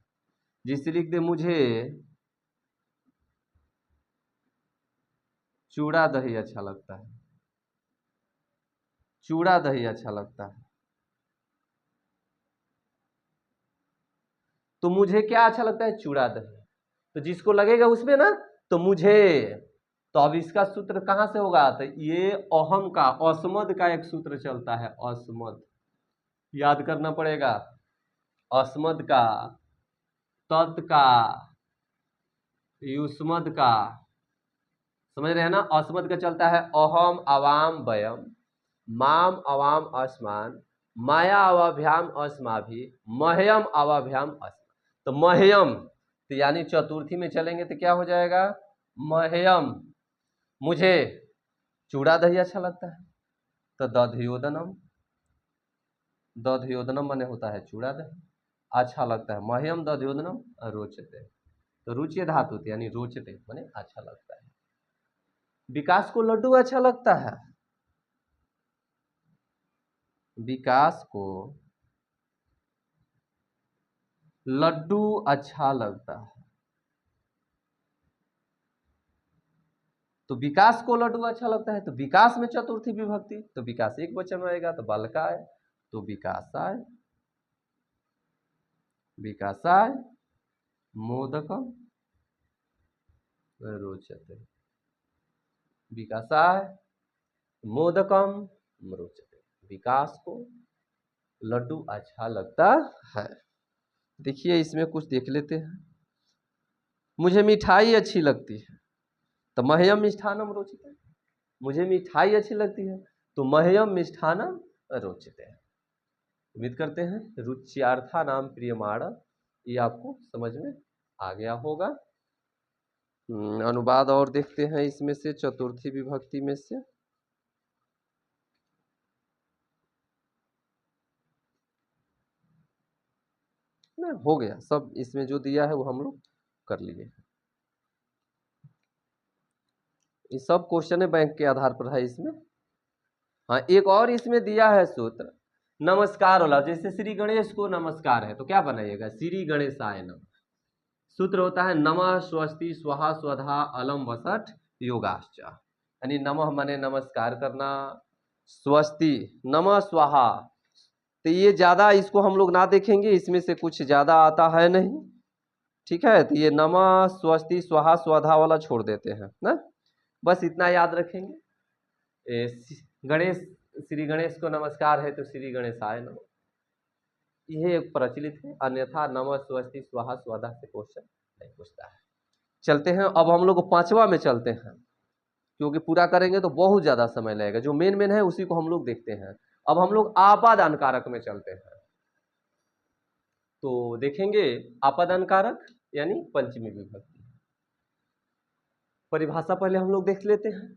Speaker 1: जिसे लिख दे मुझे चूड़ा दही अच्छा लगता है, चूड़ा दही अच्छा लगता है। तो मुझे क्या अच्छा लगता है? चूड़ा दही। तो जिसको लगेगा उसमें ना, तो मुझे, तो अब इसका सूत्र कहां से होगा? तो ये अहम का, अस्मद का एक सूत्र चलता है, अस्मद, याद करना पड़ेगा। अस्मद का, तत् का, युष्मद का, समझ रहे हैं ना? अस्मद का चलता है अहम अवाम वयम, माम अवाम अस्मान, माया अवाभ्याम अस्माभि, मह्यम अवाभ्याम अस्मा। तो मह्यम, तो यानी चतुर्थी में चलेंगे तो क्या हो जाएगा? मह्यम, मुझे चूड़ा दही अच्छा लगता है। तो दध्योदनम, दध्योदनम माने होता है चूड़ा दही, अच्छा लगता है। मह्यम दध्योदनम रोचते, तो रुचि धातु यानी रोचते माने अच्छा लगता है। विकास को लड्डू अच्छा लगता है, विकास को लड्डू अच्छा लगता है। तो विकास को लड्डू अच्छा लगता है, तो विकास में चतुर्थी विभक्ति, तो विकास एक वचन रहेगा, तो बालकाय, तो विकासाय, विकासाय मोदकम रोचते, विकासाय मोदकम रोचते, विकास को लड्डू अच्छा लगता है। देखिए इसमें कुछ देख लेते हैं। मुझे मिठाई अच्छी लगती है, तो मह्यम मिष्ठानम रोचते, मुझे मिठाई अच्छी लगती है तो मह्यम मिष्ठानम रोचते है। उम्मीद करते हैं रुच्यार्था नाम प्रियमाण ये आपको समझ में आ गया होगा। अनुवाद और देखते हैं इसमें से, चतुर्थी विभक्ति में से। ना हो गया सब, इसमें जो दिया है वो हम लोग कर लिए। ये सब क्वेश्चन बैंक के आधार पर है इसमें। हाँ, एक और इसमें दिया है सूत्र, नमस्कार वाला। जैसे श्री गणेश को नमस्कार है तो क्या बनाइएगा? श्री गणेशाय नमः। सूत्र होता है नमः स्वस्ति स्वाहा स्वधा अलम वसठ योगाश्च, यानी नमः माने नमस्कार करना, स्वस्ति नमः स्वाहा, तो ये ज्यादा इसको हम लोग ना देखेंगे, इसमें से कुछ ज्यादा आता है नहीं, ठीक है? तो ये नमः स्वस्ति स्वाहा स्वधा वाला छोड़ देते हैं ना, बस इतना याद रखेंगे। गणेश, श्री गणेश को नमस्कार है तो श्री गणेशाय नमः, यह एक प्रचलित है, अन्यथा नमः स्वस्ति स्वाहा स्वधा से क्वेश्चन नहीं पूछता है। चलते हैं अब हम लोग पांचवा में चलते हैं, क्योंकि पूरा करेंगे तो बहुत ज्यादा समय लगेगा। जो मेन मेन है उसी को हम लोग देखते हैं। अब हम लोग आपादान कारक में चलते हैं, तो देखेंगे आपादान कारक यानी पंचमी विभक्ति। परिभाषा पहले हम लोग देख लेते हैं।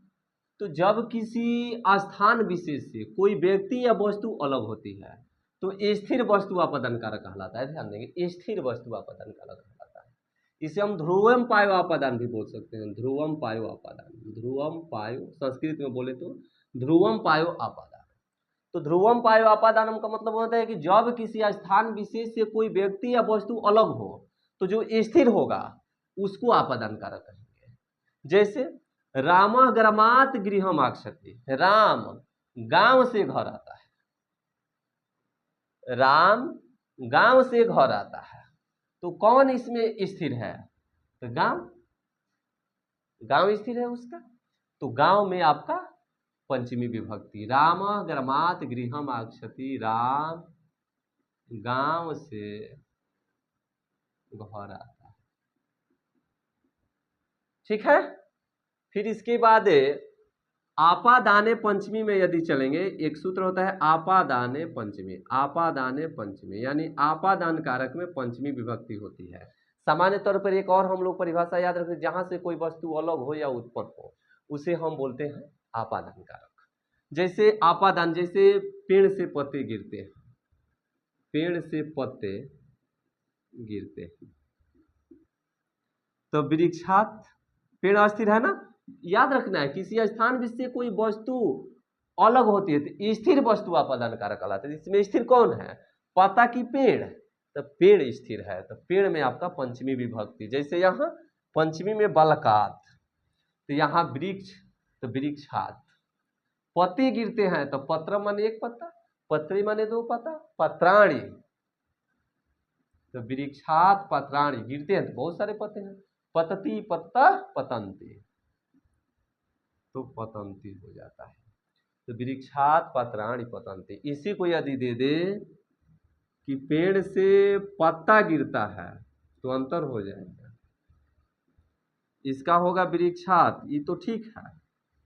Speaker 1: तो जब किसी स्थान विशेष से कोई व्यक्ति या वस्तु अलग होती है तो स्थिर वस्तु आपादान कारक कहलाता है। ध्यान देंगे, स्थिर वस्तु आपादान कारक कहलाता है। इसे हम ध्रुवम पायो आपादान भी बोल सकते हैं, ध्रुवम पायो आपादान, ध्रुवम पायो, संस्कृत में बोले तो ध्रुवम पायो आपादान। तो ध्रुवम पायो आपादानम का मतलब होता है कि जब किसी स्थान विशेष से कोई व्यक्ति या वस्तु अलग हो तो जो स्थिर होगा उसको आपादान कारक कहेंगे। जैसे राम ग्रामात गृहम आगच्छति, राम गांव से घर आता है, राम गांव से घर आता है, तो कौन इसमें स्थिर है? तो गांव, गांव स्थिर है उसका, तो गांव में आपका पंचमी विभक्ति, राम ग्रामात गृहम आगच्छति, राम गांव से घर आता है। ठीक है, फिर इसके बाद आपादाने पंचमी में यदि चलेंगे, एक सूत्र होता है आपादाने पंचमी, आपादाने पंचमी यानी आपादान कारक में पंचमी विभक्ति होती है। सामान्य तौर पर एक और हम लोग परिभाषा याद रखते हैं, जहां से कोई वस्तु अलग हो या उत्पन्न हो उसे हम बोलते हैं आपादान कारक। जैसे आपादान, जैसे पेड़ से पत्ते गिरते हैं, पेड़ से पत्ते गिरते हैं, तो वृक्षात पेड़ अस्थिर है ना, याद रखना है किसी स्थान विशेष से कोई वस्तु अलग होती है तो स्थिर वस्तु अपादान कारक कहलाता है। इसमें स्थिर कौन है, पता की पेड़, तो पेड़ स्थिर है, तो पेड़ में आपका पंचमी विभक्ति, जैसे यहाँ पंचमी में बलकात, तो यहाँ वृक्ष तो वृक्षात, पत्ते गिरते हैं तो पत्र माने एक पत्ता, पत्री माने दो पत्ता, पत्राणी, तो वृक्षात पत्राणी, गिरते हैं तो बहुत सारे पत्ते हैं, पतती पत्ता पतंती, तो पतंती हो जाता है, तो वृक्षात पत्राणी पतंती। इसी को यदि दे दे कि पेड़ से पत्ता गिरता है तो अंतर हो जाएगा, इसका होगा वृक्षात, ये तो ठीक है,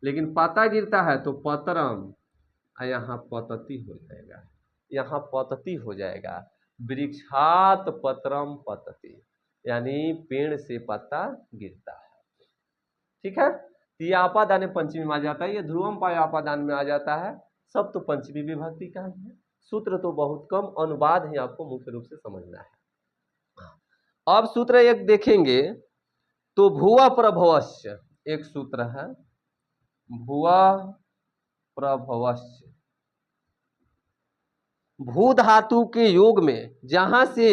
Speaker 1: लेकिन पत्ता गिरता है तो पत्रम, यहाँ पतती हो जाएगा, यहाँ पतती हो जाएगा, वृक्षात पत्रम पतती, यानी पेड़ से पत्ता गिरता है। ठीक है, ये आपादान पंचमी में आ जाता है, ये ध्रुवम पाय आपादान में आ जाता है, सब तो पंचमी विभक्ति का ही है। सूत्र तो बहुत कम, अनुवाद ही आपको मुख्य रूप से समझना है। अब सूत्र एक देखेंगे तो भुवा प्रभवस्य, एक सूत्र है भुवा प्रभवस्य, भू धातु के योग में जहां से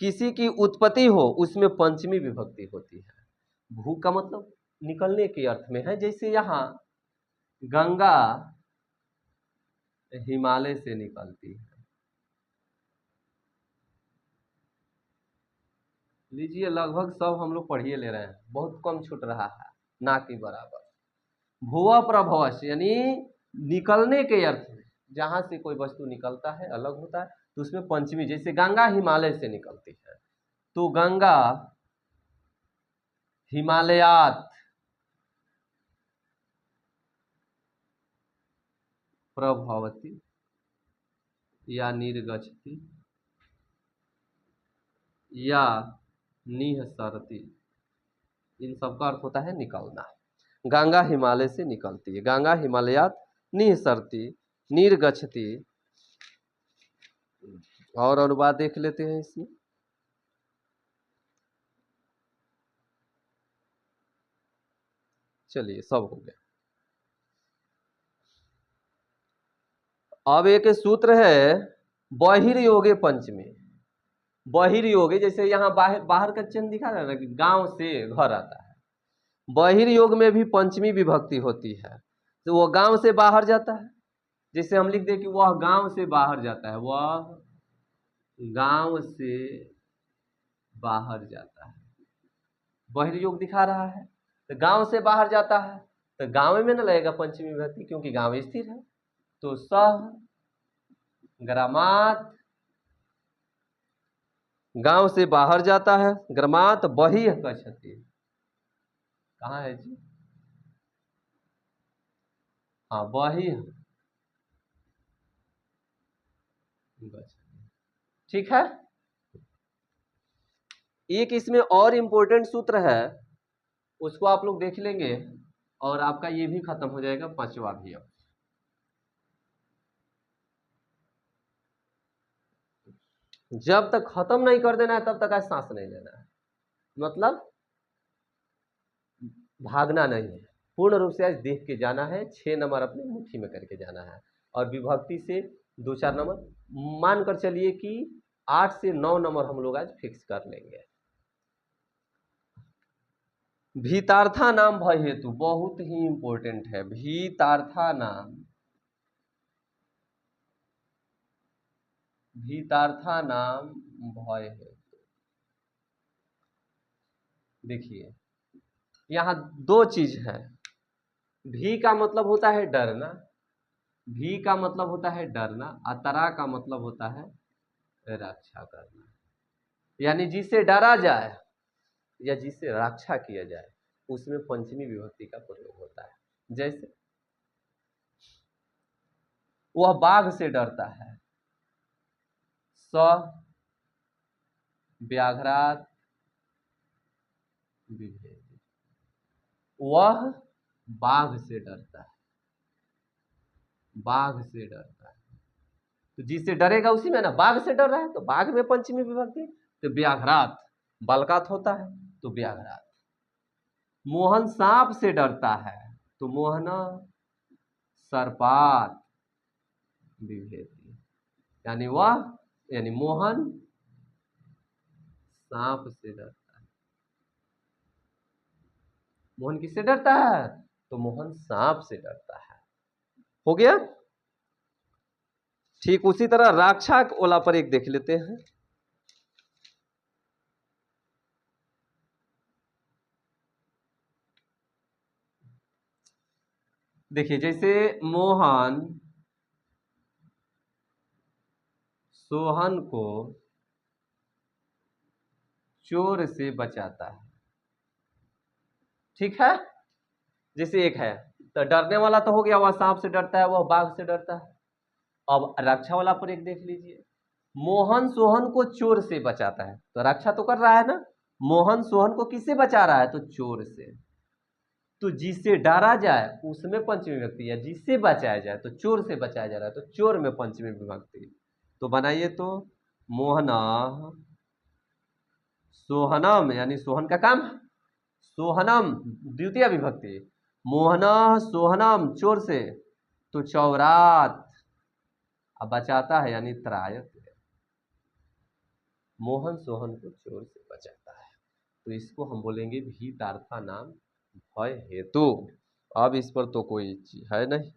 Speaker 1: किसी की उत्पत्ति हो उसमें पंचमी विभक्ति होती है। भू का मतलब निकलने के अर्थ में है, जैसे यहाँ गंगा हिमालय से निकलती है, लीजिए लगभग सब हम लोग पढ़िए ले रहे हैं, बहुत कम छूट रहा है, ना के बराबर। भुवा प्रभवस्य यानी निकलने के अर्थ में, जहां से कोई वस्तु निकलता है अलग होता है तो उसमें पंचमी, जैसे गंगा हिमालय से निकलती है तो गंगा हिमालयात प्रभवती या निर्गच्छति या निहसरती, इन सब का अर्थ होता है निकलना। गंगा हिमालय से निकलती है, गंगा हिमालयात निहसरती निर्गच्छति, और अनुवाद देख लेते हैं इसमें। चलिए सब हो गया। अब एक सूत्र है बहिर्योगे पंचमी, बहिर्योगे, जैसे यहाँ बाहर बाहर का चिन्ह दिखा रहा है ना कि गांव से घर आता है, बहिर्योग में भी पंचमी विभक्ति होती है, तो वो गांव से बाहर जाता है, जैसे हम लिख दे कि वह गांव से बाहर जाता है, वह गांव से बाहर जाता है, बहिर्योग दिखा रहा है, तो गांव से बाहर जाता है तो गांव में ना लगेगा पंचमी विभक्ति क्योंकि गांव स्थिर है, तो सह ग्रामात, गांव से बाहर जाता है, ग्रामात बहिः गच्छति, कहाँ है जी, हाँ बहिः गच्छति, ठीक है। एक इसमें और इंपॉर्टेंट सूत्र है, उसको आप लोग देख लेंगे और आपका ये भी खत्म हो जाएगा, पांचवा भी। अब जब तक खत्म नहीं कर देना है तब तक आज सांस नहीं लेना है, मतलब भागना नहीं है, पूर्ण रूप से आज देख के जाना है, 6 नंबर अपने मुट्ठी में करके जाना है, और विभक्ति से 2-4 नंबर मान कर चलिए कि 8 से 9 नंबर हम लोग आज फिक्स कर लेंगे। भीतार्था नाम भय हेतु बहुत ही इंपॉर्टेंट है, भीतार्था नाम, भीतार्था नाम भय हेतु। देखिए यहाँ 2 चीज है, भी का मतलब होता है डरना, भी का मतलब होता है डरना, अतरा का मतलब होता है रक्षा करना, यानी जिससे डरा जाए या जिससे रक्षा किया जाए उसमें पंचमी विभक्ति का प्रयोग होता है। जैसे वह बाघ से डरता है, स व्याघ्रात विभेति, वह बाघ से डरता है, बाघ से डरता है, तो जिससे डरेगा उसी में ना, बाघ से डर रहा है तो बाघ में पंचमी विभक्ति, तो व्याघ्रात बलकात होता है तो व्याघ्रात, मोहन सांप से डरता है, तो मोहना सर्पात बिभेति, यानी मोहन सांप से डरता है। मोहन किससे डरता है? तो मोहन सांप से डरता है। हो गया। ठीक उसी तरह राक्षा ओला पर एक देख लेते हैं। देखिए, जैसे मोहन सोहन को चोर से बचाता है, ठीक है। जैसे एक है, तो डरने वाला तो हो गया, वह सांप से डरता है, वह बाघ से डरता है। अब रक्षा वाला पर एक देख लीजिए, मोहन सोहन को चोर से बचाता है, तो रक्षा तो कर रहा है ना। मोहन सोहन को किससे बचा रहा है? तो चोर से। तो जिससे डरा जाए उसमें पंचमी विभक्ति है, जिससे बचाया जाए तो चोर से बचाया जा रहा है, तो चोर में पंचमी विभक्ति। तो बनाइए, तो मोहना सोहनम, यानी सोहन का काम सोहनम द्वितीय विभक्ति, मोहना सोहनम चोर से, तो चौरात अब बचाता है, यानी त्रायत। मोहन सोहन को चोर से बचाता है, तो इसको हम बोलेंगे भीतार्था नाम भय हेतु। अब इस पर तो कोई चीज है नहीं।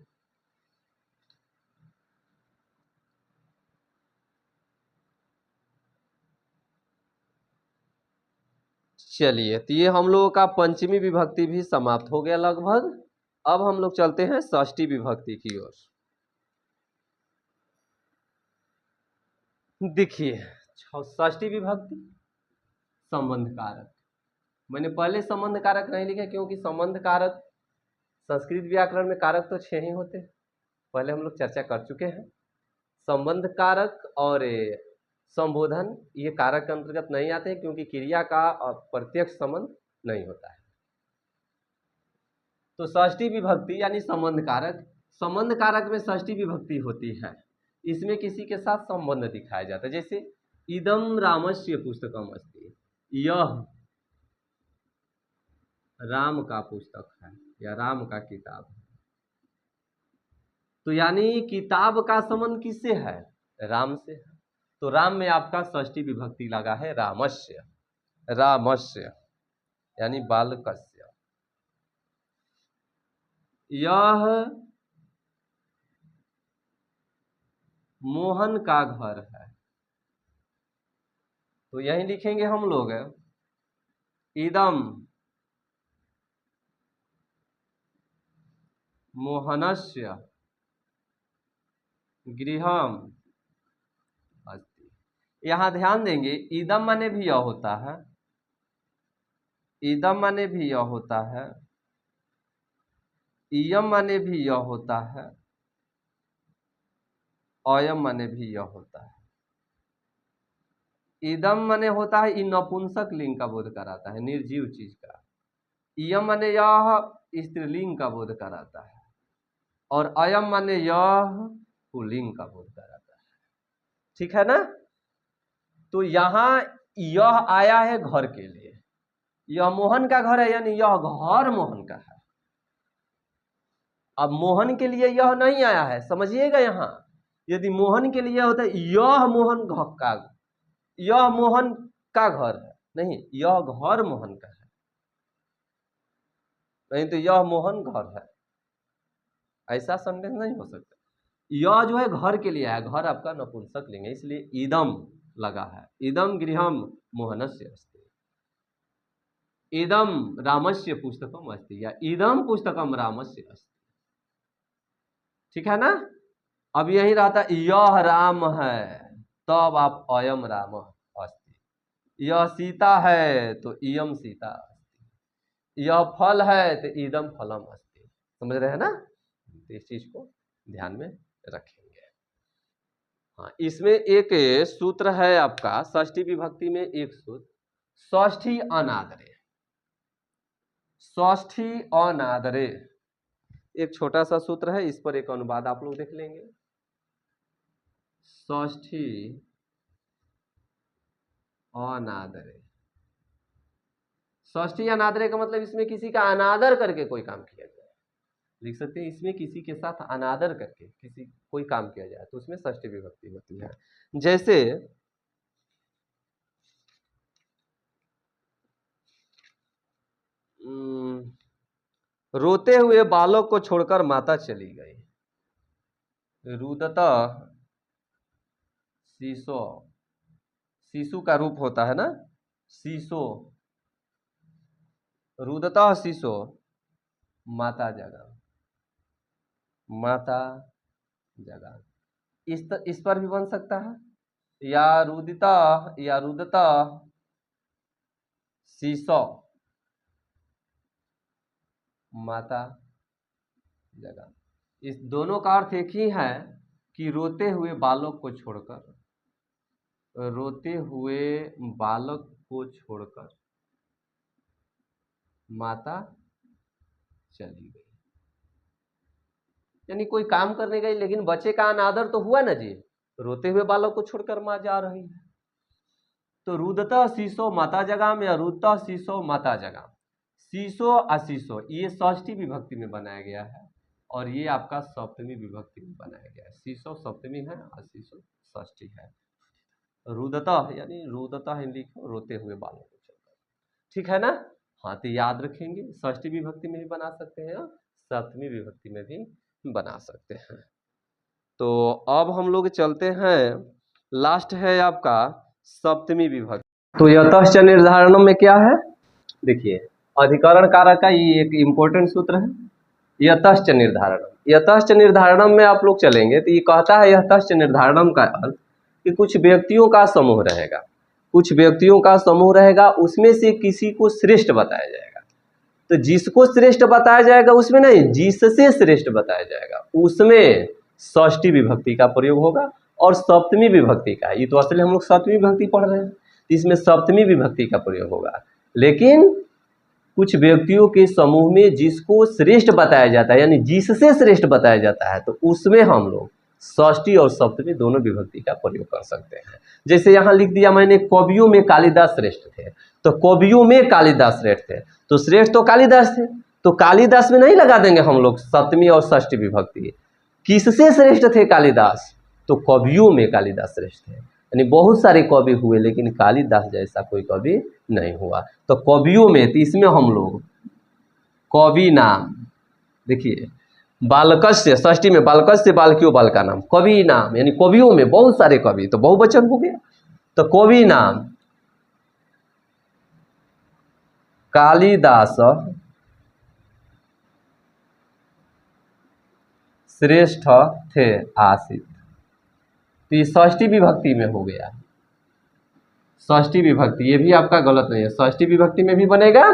Speaker 1: चलिए, तो ये हम लोगों का पंचमी विभक्ति भी समाप्त हो गया लगभग। अब हम लोग चलते हैं षष्ठी विभक्ति की ओर। देखिए, षष्ठी विभक्ति संबंध कारक। मैंने पहले संबंध कारक नहीं लिखा, क्योंकि संबंध कारक संस्कृत व्याकरण में कारक तो 6 ही होते हैं, पहले हम लोग चर्चा कर चुके हैं। संबंध कारक और संबोधन ये कारक के अंतर्गत नहीं आते हैं, क्योंकि क्रिया का प्रत्यक्ष संबंध नहीं होता है। तो षष्ठी विभक्ति यानी संबंध कारक, संबंध कारक में षष्ठी विभक्ति होती है, इसमें किसी के साथ संबंध दिखाया जाता है। जैसे इदम रामस्य पुस्तकम अस्ति, यह राम का पुस्तक है या राम का किताब है। तो यानी किताब का संबंध किससे है? राम से है। तो राम में आपका षष्ठी विभक्ति लगा है रामस्य, रामस्य यानी बालकस्य। यह मोहन का घर है, तो यही लिखेंगे हम लोग इदम मोहनस्य गृहम अस्ति। यहां ध्यान देंगे, इदम माने भी यह होता है, इदम माने भी यह होता है, इयम माने भी यह होता है, अयम माने भी यह होता है। इदम माने होता है, इन नपुंसक लिंग का बोध कराता है, निर्जीव चीज का। इयम माने यह स्त्रीलिंग का बोध कराता है, और अयम माने यह पुल्लिंग का बोध कराता है, ठीक है ना। तो यहां यह आया है घर के लिए, यह मोहन का घर है, यानी यह घर मोहन का है। अब मोहन के लिए यह नहीं आया है, समझिएगा। यहां यदि मोहन के लिए होता है यह मोहन का, यह मोहन का घर है, नहीं, यह घर मोहन का है, नहीं तो यह मोहन घर है, ऐसा संदेश नहीं हो सकता। यह जो है घर के लिए है, घर आपका नपुंसक लिंग है, इसलिए इदम लगा है। इदम गृहम मोहनस्य अस्ति, इदम रामस्य पुस्तकम अस्ति, या इदम पुस्तकम रामस्य अस्ति, ठीक है ना। अब यही रहता यह राम है, तब आप अयम राम अस्ति। यह सीता है तो इयम सीता अस्ति, यह फल है तो इदम फलम अस्ति। समझ रहे हैं ना, तो इस चीज को ध्यान में रखेंगे। हाँ, इसमें एक सूत्र है आपका षष्ठी विभक्ति में, एक सूत्र षष्ठी अनादरे, षष्ठी अनादरे एक छोटा सा सूत्र है, इस पर एक अनुवाद आप लोग देख लेंगे। षष्ठी अनादरे, षष्ठी अनादरे का मतलब इसमें किसी का अनादर करके कोई काम किया जाए, लिख सकते हैं इसमें किसी के साथ अनादर करके किसी कोई काम किया जाए तो उसमें षष्ठी विभक्ति होती है। जैसे रोते हुए बालक को छोड़कर माता चली गई। रुदतः शीशो, शिशु का रूप होता है ना, शीशो, रुदतः शीशो माता जगा, माता जगा। इस पर भी बन सकता है, या रुदता शीशो माता जगा। इस दोनों का अर्थ एक ही है कि रोते हुए बालक को छोड़कर, रोते हुए बालक को छोड़कर माता चली गई। यानी कोई काम करने गई लेकिन बच्चे का अनादर तो हुआ ना जी, रोते हुए बालक को छोड़कर माँ जा रही है। तो रुदता शीशो माता जगाम या रुदता शीशो माता जगाम, शीशो अशीशो ये षष्ठी विभक्ति में बनाया गया है और ये आपका सप्तमी विभक्ति में बनाया गया है। शीशो सप्तमी है, अशीशो षष्ठी है। रुदता यानी रुदता हिंदी को रोते हुए बालों को छोड़कर, ठीक है ना। हाँ तो याद रखेंगे, षष्ठी विभक्ति में भी बना सकते हैं, सप्तमी विभक्ति में भी बना सकते हैं। तो अब हम लोग चलते हैं, लास्ट है आपका सप्तमी विभक्ति। तो यतश्च निर्धारणम में क्या है, देखिए अधिकरण कारक का ये एक इम्पोर्टेंट सूत्र है, यतश्च निर्धारणम। यतश्च निर्धारणम में आप लोग चलेंगे तो ये कहता है यतश्च निर्धारणम का अर्थ कि कुछ व्यक्तियों का समूह रहेगा, कुछ व्यक्तियों का समूह रहेगा, उसमें से किसी को श्रेष्ठ बताया जाएगा। तो जिसको श्रेष्ठ बताया जाएगा उसमें नहीं, जिससे श्रेष्ठ बताया जाएगा उसमें षष्ठी विभक्ति का प्रयोग होगा और सप्तमी विभक्ति का, ये तो असली हम लोग सप्तमी विभक्ति पढ़ रहे हैं, इसमें सप्तमी विभक्ति का प्रयोग होगा। लेकिन कुछ व्यक्तियों के समूह में जिसको श्रेष्ठ बताया जाता है यानी जिससे श्रेष्ठ बताया जाता है तो उसमें हम लोग षष्ठी और सप्तमी दोनों विभक्ति का प्रयोग कर सकते हैं। जैसे यहाँ लिख दिया मैंने, कवियों में कालिदास श्रेष्ठ थे, तो कवियों में कालिदास श्रेष्ठ थे, तो श्रेष्ठ तो कालिदास थे, तो कालिदास में नहीं लगा देंगे हम लोग सप्तमी और षष्ठी विभक्ति। किससे श्रेष्ठ थे कालिदास, तो कवियों में कालिदास श्रेष्ठ थे, यानी बहुत सारे कवि हुए लेकिन कालिदास जैसा कोई कवि नहीं हुआ। तो कवियों में, तो इसमें हम लोग कवि नाम, देखिए बालकस्य, षष्ठी में बालकस्य बालकियों बालका नाम, कवि नाम यानी कवियों में बहुत सारे कवि, तो बहुवचन हो गया। तो कवि नाम कालिदास श्रेष्ठ थे आसित, तो ये षष्ठी विभक्ति में हो गया। षष्ठी विभक्ति ये भी आपका गलत नहीं है, षष्ठी विभक्ति में भी बनेगा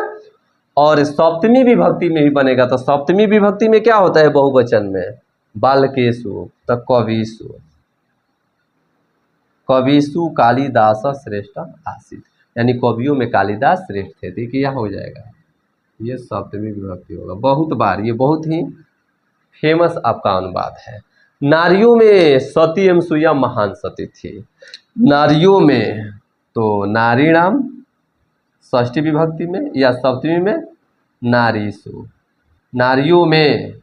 Speaker 1: और सप्तमी विभक्ति में भी बनेगा। तो सप्तमी विभक्ति में क्या होता है बहुवचन में, बालकेशु, तो कविषु, कविषु कालिदास श्रेष्ठ आसित, यानी कवियों में कालिदास श्रेष्ठ थे। देखिए यह हो जाएगा, ये सप्तमी विभक्ति होगा। बहुत बार ये बहुत ही फेमस आपका अनुवाद है। नारियों में सती एवं सुया महान सती थी, नारियों में तो नारी नाम षष्ठी विभक्ति में या सप्तमी में नारीषु, नारियों में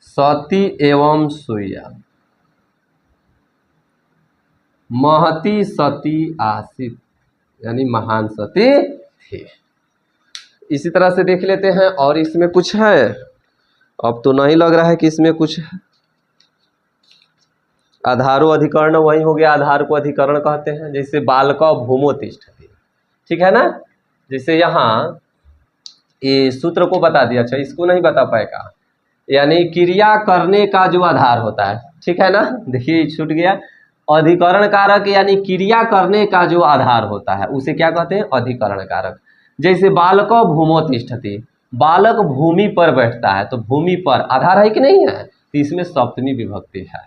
Speaker 1: सती एवं सुया, महती सती आसित यानी महान सती थी। इसी तरह से देख लेते हैं, और इसमें कुछ है, अब तो नहीं लग रहा है कि इसमें कुछ है। आधारो अधिकरण वही हो गया, आधार को अधिकरण कहते हैं। जैसे बालका भूमोतिष्ठति, ठीक है ना। जैसे यहाँ ये सूत्र को बता दिया, अच्छा इसको नहीं बता पाएगा, यानी क्रिया करने का जो आधार होता है, ठीक है ना। देखिए छूट गया, अधिकरण कारक यानी क्रिया करने का जो आधार होता है उसे क्या कहते हैं, अधिकरण कारक। जैसे बालका भूमोतिष्ठति, बालक भूमि पर बैठता है, तो भूमि पर आधार है कि नहीं है, तो इसमें सप्तमी विभक्ति है।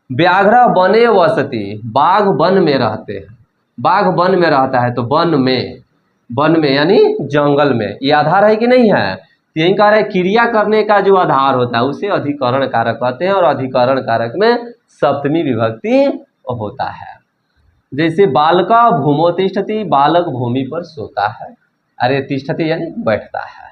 Speaker 1: व्याघ्र बने वसति, बाघ वन में रहते हैं, बाघ वन में रहता है, तो वन में, वन में यानी जंगल में, ये आधार है कि नहीं है। यही कह रहा है क्रिया करने का जो आधार होता है उसे अधिकरण कारक कहते हैं, और अधिकरण कारक में सप्तमी विभक्ति होता है। जैसे बालका भूमोतिष्ठति, बालक भूमि पर सोता है, अरे तिष्ठति यानी बैठता है।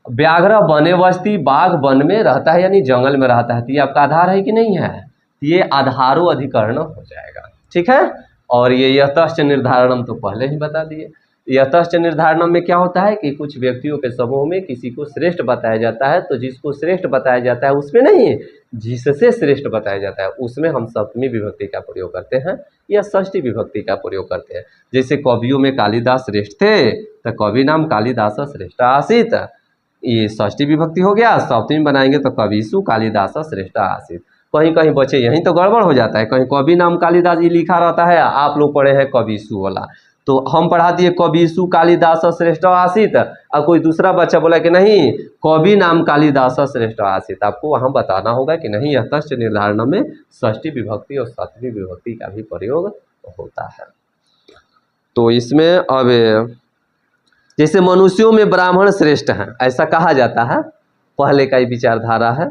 Speaker 1: व्याघ्र वने बस्ती, बाघ वन में रहता है यानी जंगल में रहता है। तो ये आपका आधार है कि नहीं है? ये आधारो अधिकरण हो जाएगा, ठीक है। और ये यतश्च निर्धारणम तो पहले ही बता दिए। यतश्च निर्धारणम में क्या होता है कि कुछ व्यक्तियों के समूह में किसी को श्रेष्ठ बताया जाता है, तो जिसको श्रेष्ठ बताया जाता है उसमें नहीं, जिससे श्रेष्ठ बताया जाता है उसमें हम सप्तमी विभक्ति का प्रयोग करते हैं या षष्ठी विभक्ति का प्रयोग करते हैं। जैसे कवियों में कालिदास श्रेष्ठ थे तो कवि नाम कालिदास श्रेष्ठ आसीत, ये षष्ठी विभक्ति हो गया। सप्तमी बनाएंगे तो कविसु कालिदास श्रेष्ठ आसीत। कहीं कहीं बच्चे यहीं तो गड़बड़ हो जाता है, कहीं कवि नाम कालिदास ये लिखा रहता है, आप लोग पढ़े हैं कविसु वाला, तो हम पढ़ा दिए कविसु कालिदास श्रेष्ठ आसीत, और कोई दूसरा बच्चा बोला कि नहीं कवि नाम कालिदास श्रेष्ठ आसीत। आपको वहाँ बताना होगा कि नहीं यतश्च निर्धारण में षष्ठी विभक्ति और सप्तमी विभक्ति का भी प्रयोग होता है। तो इसमें अब जैसे मनुष्यों में ब्राह्मण श्रेष्ठ हैं ऐसा कहा जाता है, पहले का ही विचारधारा है,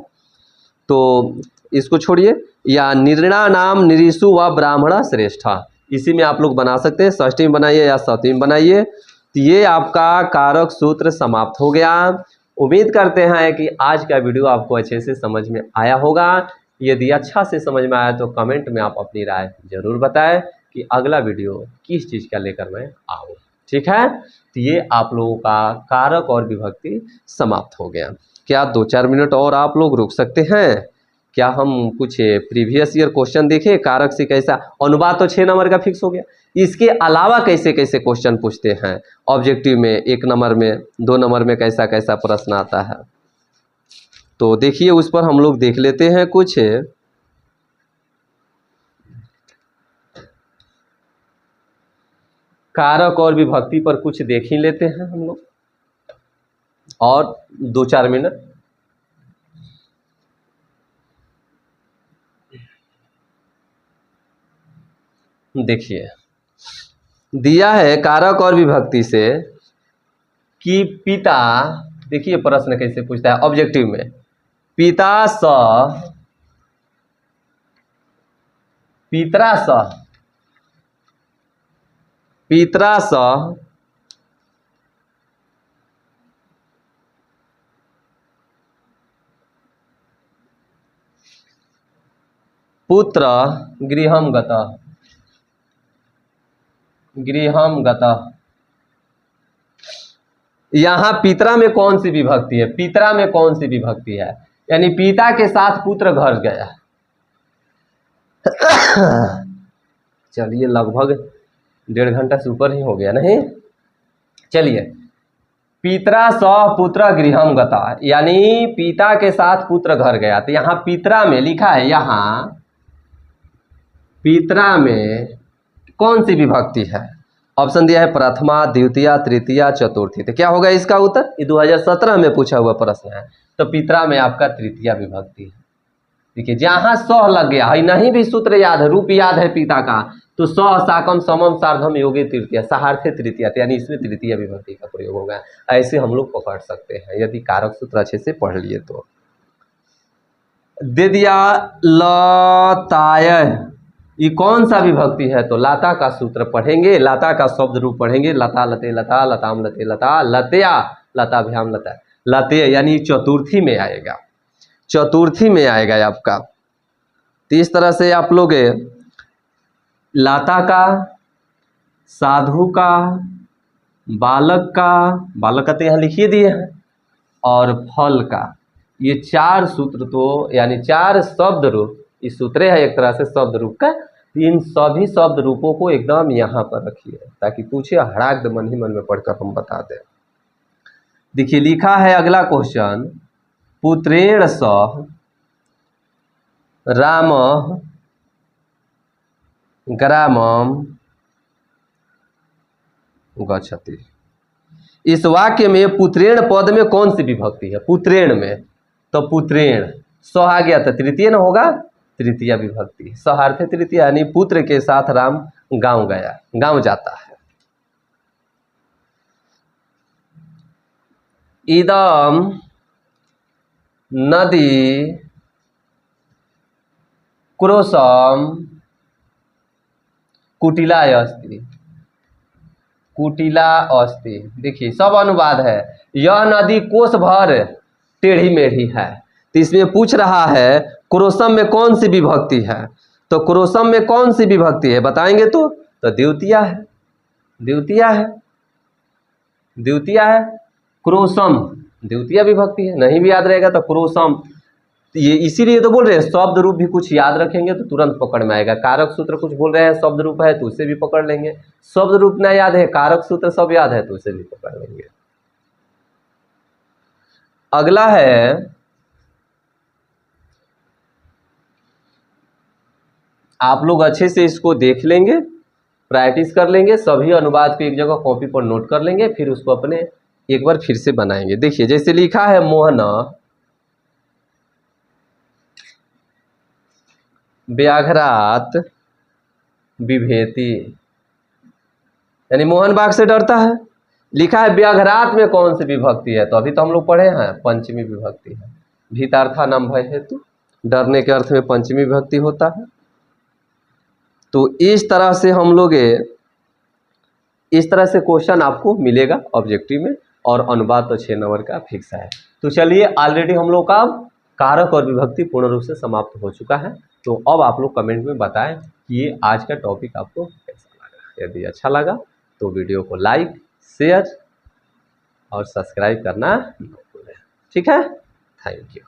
Speaker 1: तो इसको छोड़िए। या निर्णा नाम निरीशु व ब्राह्मण श्रेष्ठ, इसी में आप लोग बना सकते हैं, षष्ठी में बनाइए या सप्तमी में बनाइए। तो ये आपका कारक सूत्र समाप्त हो गया। उम्मीद करते हैं कि आज का वीडियो आपको अच्छे से समझ में आया होगा। यदि अच्छा से समझ में आया तो कमेंट में आप अपनी राय जरूर बताएं कि अगला वीडियो किस चीज़ का लेकर मैं आऊँ, ठीक है। तो ये आप लोगों का कारक और विभक्ति समाप्त हो गया। क्या 2-4 मिनट और आप लोग रुक सकते हैं? क्या हम कुछ प्रीवियस ईयर क्वेश्चन देखें? कारक से कैसा अनुवाद तो 6 नंबर का फिक्स हो गया, इसके अलावा कैसे कैसे क्वेश्चन पूछते हैं ऑब्जेक्टिव में, 1 नंबर में, 2 नंबर में कैसा कैसा प्रश्न आता है, तो देखिए उस पर हम लोग देख लेते हैं। कुछ कारक और विभक्ति पर कुछ देख ही लेते हैं हम लोग, और 2-4 मिनट। देखिए दिया है कारक और विभक्ति से कि पिता, देखिए प्रश्न कैसे पूछता है ऑब्जेक्टिव में, पिता सह पितरा सह पितरा सह पुत्र गृहम गतः, गृहम गतः। यहाँ पितरा में कौन सी विभक्ति है? पितरा में कौन सी विभक्ति है? यानी पिता के साथ पुत्र घर गया। चलिए लगभग 1.5 घंटा से ऊपर ही हो गया नहीं। चलिए पितरा सह पुत्र गृहम गता, यानी पिता के साथ पुत्र घर गया। तो यहाँ पितरा में लिखा है, यहाँ पितरा में कौन सी विभक्ति है? ऑप्शन दिया है प्रथमा, द्वितीय, तृतीया, चतुर्थी। तो क्या होगा इसका उत्तर? ये 2017 में पूछा हुआ प्रश्न है। तो पितरा में आपका तृतीया विभक्ति है। देखिए जहाँ सह लग गया है, नहीं भी सूत्र याद है, रूप याद है पिता का, तो सह साकम समम सार्धम योगे तृतीया, सहार्थे तृतीया, यानी इसमें तृतीय विभक्ति का प्रयोग होगा। ऐसे हम लोग पकड़ सकते हैं यदि कारक सूत्र अच्छे से पढ़ लिए तो। दे दिया लताय, ये कौन सा विभक्ति है? तो लाता का सूत्र पढ़ेंगे, लाता का शब्द रूप पढ़ेंगे, लता लते लता, लताम लते लता, लतया लताभ्याम लता, लते यानी चतुर्थी में आएगा, चतुर्थी में आएगा आपका। तो इस तरह से आप लोग लाता का, साधु का, बालक का, बालक का तो यहाँ लिखिए दिए हैं, और फल का, ये 4 सूत्र तो यानी 4 शब्द रूप, इस सूत्र है एक तरह से शब्द रूप का। इन सभी शब्द रूपों को एकदम यहाँ पर रखिए ताकि पूछे हड़ाक मन ही मन में पढ़कर हम बता दें। देखिए लिखा है अगला क्वेश्चन, पुत्रेण सह रामः ग्रामम गच्छति। इस वाक्य में पुत्रेण पद में कौन सी विभक्ति है? पुत्रेण में, तो पुत्रेण सह आ गया तो तृतीय न होगा, तृतीय विभक्ति, सहार्थे तृतीय, यानी पुत्र के साथ राम गांव गया, गांव जाता है। इदम नदी क्रोशम कुटिलाय अस्ति, कुटिला अस्ति। देखिए सब अनुवाद है। यह नदी कोस भर टेढ़ी मेढ़ी है। तो इसमें पूछ रहा है क्रोशम में कौन सी विभक्ति है, तो क्रोशम में कौन सी विभक्ति है बताएंगे तो द्वितीया है, द्वितीया है, द्वितीया है। क्रोशम द्वितीय विभक्ति है, नहीं भी याद रहेगा तो क्रोशम। ये इसीलिए तो बोल रहे हैं शब्द रूप भी कुछ याद रखेंगे तो तुरंत पकड़ में आएगा। कारक सूत्र कुछ बोल रहे हैं शब्द रूप है तो उसे भी पकड़ लेंगे, शब्द रूप ना याद है कारक सूत्र सब याद है तो उसे भी पकड़ लेंगे। अगला है आप लोग अच्छे से इसको देख लेंगे, प्रैक्टिस कर लेंगे, सभी अनुवाद को एक जगह कॉपी पर नोट कर लेंगे, फिर उसको अपने एक बार फिर से बनाएंगे। देखिए जैसे लिखा है मोहना व्याघ्रात बिभेति, यानी मोहन बाघ से डरता है। लिखा है व्याघ्रात में कौन सी विभक्ति है, तो अभी तो हम लोग पढ़े हैं पंचमी विभक्ति है। भीतार्था नाम भय हेतु, डरने के अर्थ में पंचमी विभक्ति होता है। तो इस तरह से हम लोग इस तरह से क्वेश्चन आपको मिलेगा ऑब्जेक्टिव में, और अनुवाद तो 6 नंबर का फिक्स है। तो चलिए ऑलरेडी हम लोग का कारक और विभक्ति पूर्ण रूप से समाप्त हो चुका है। तो अब आप लोग कमेंट में बताएं कि ये आज का टॉपिक आपको कैसा लगा। यदि अच्छा लगा तो वीडियो को लाइक, शेयर और सब्सक्राइब करना न भूलें। ठीक है, थैंक यू।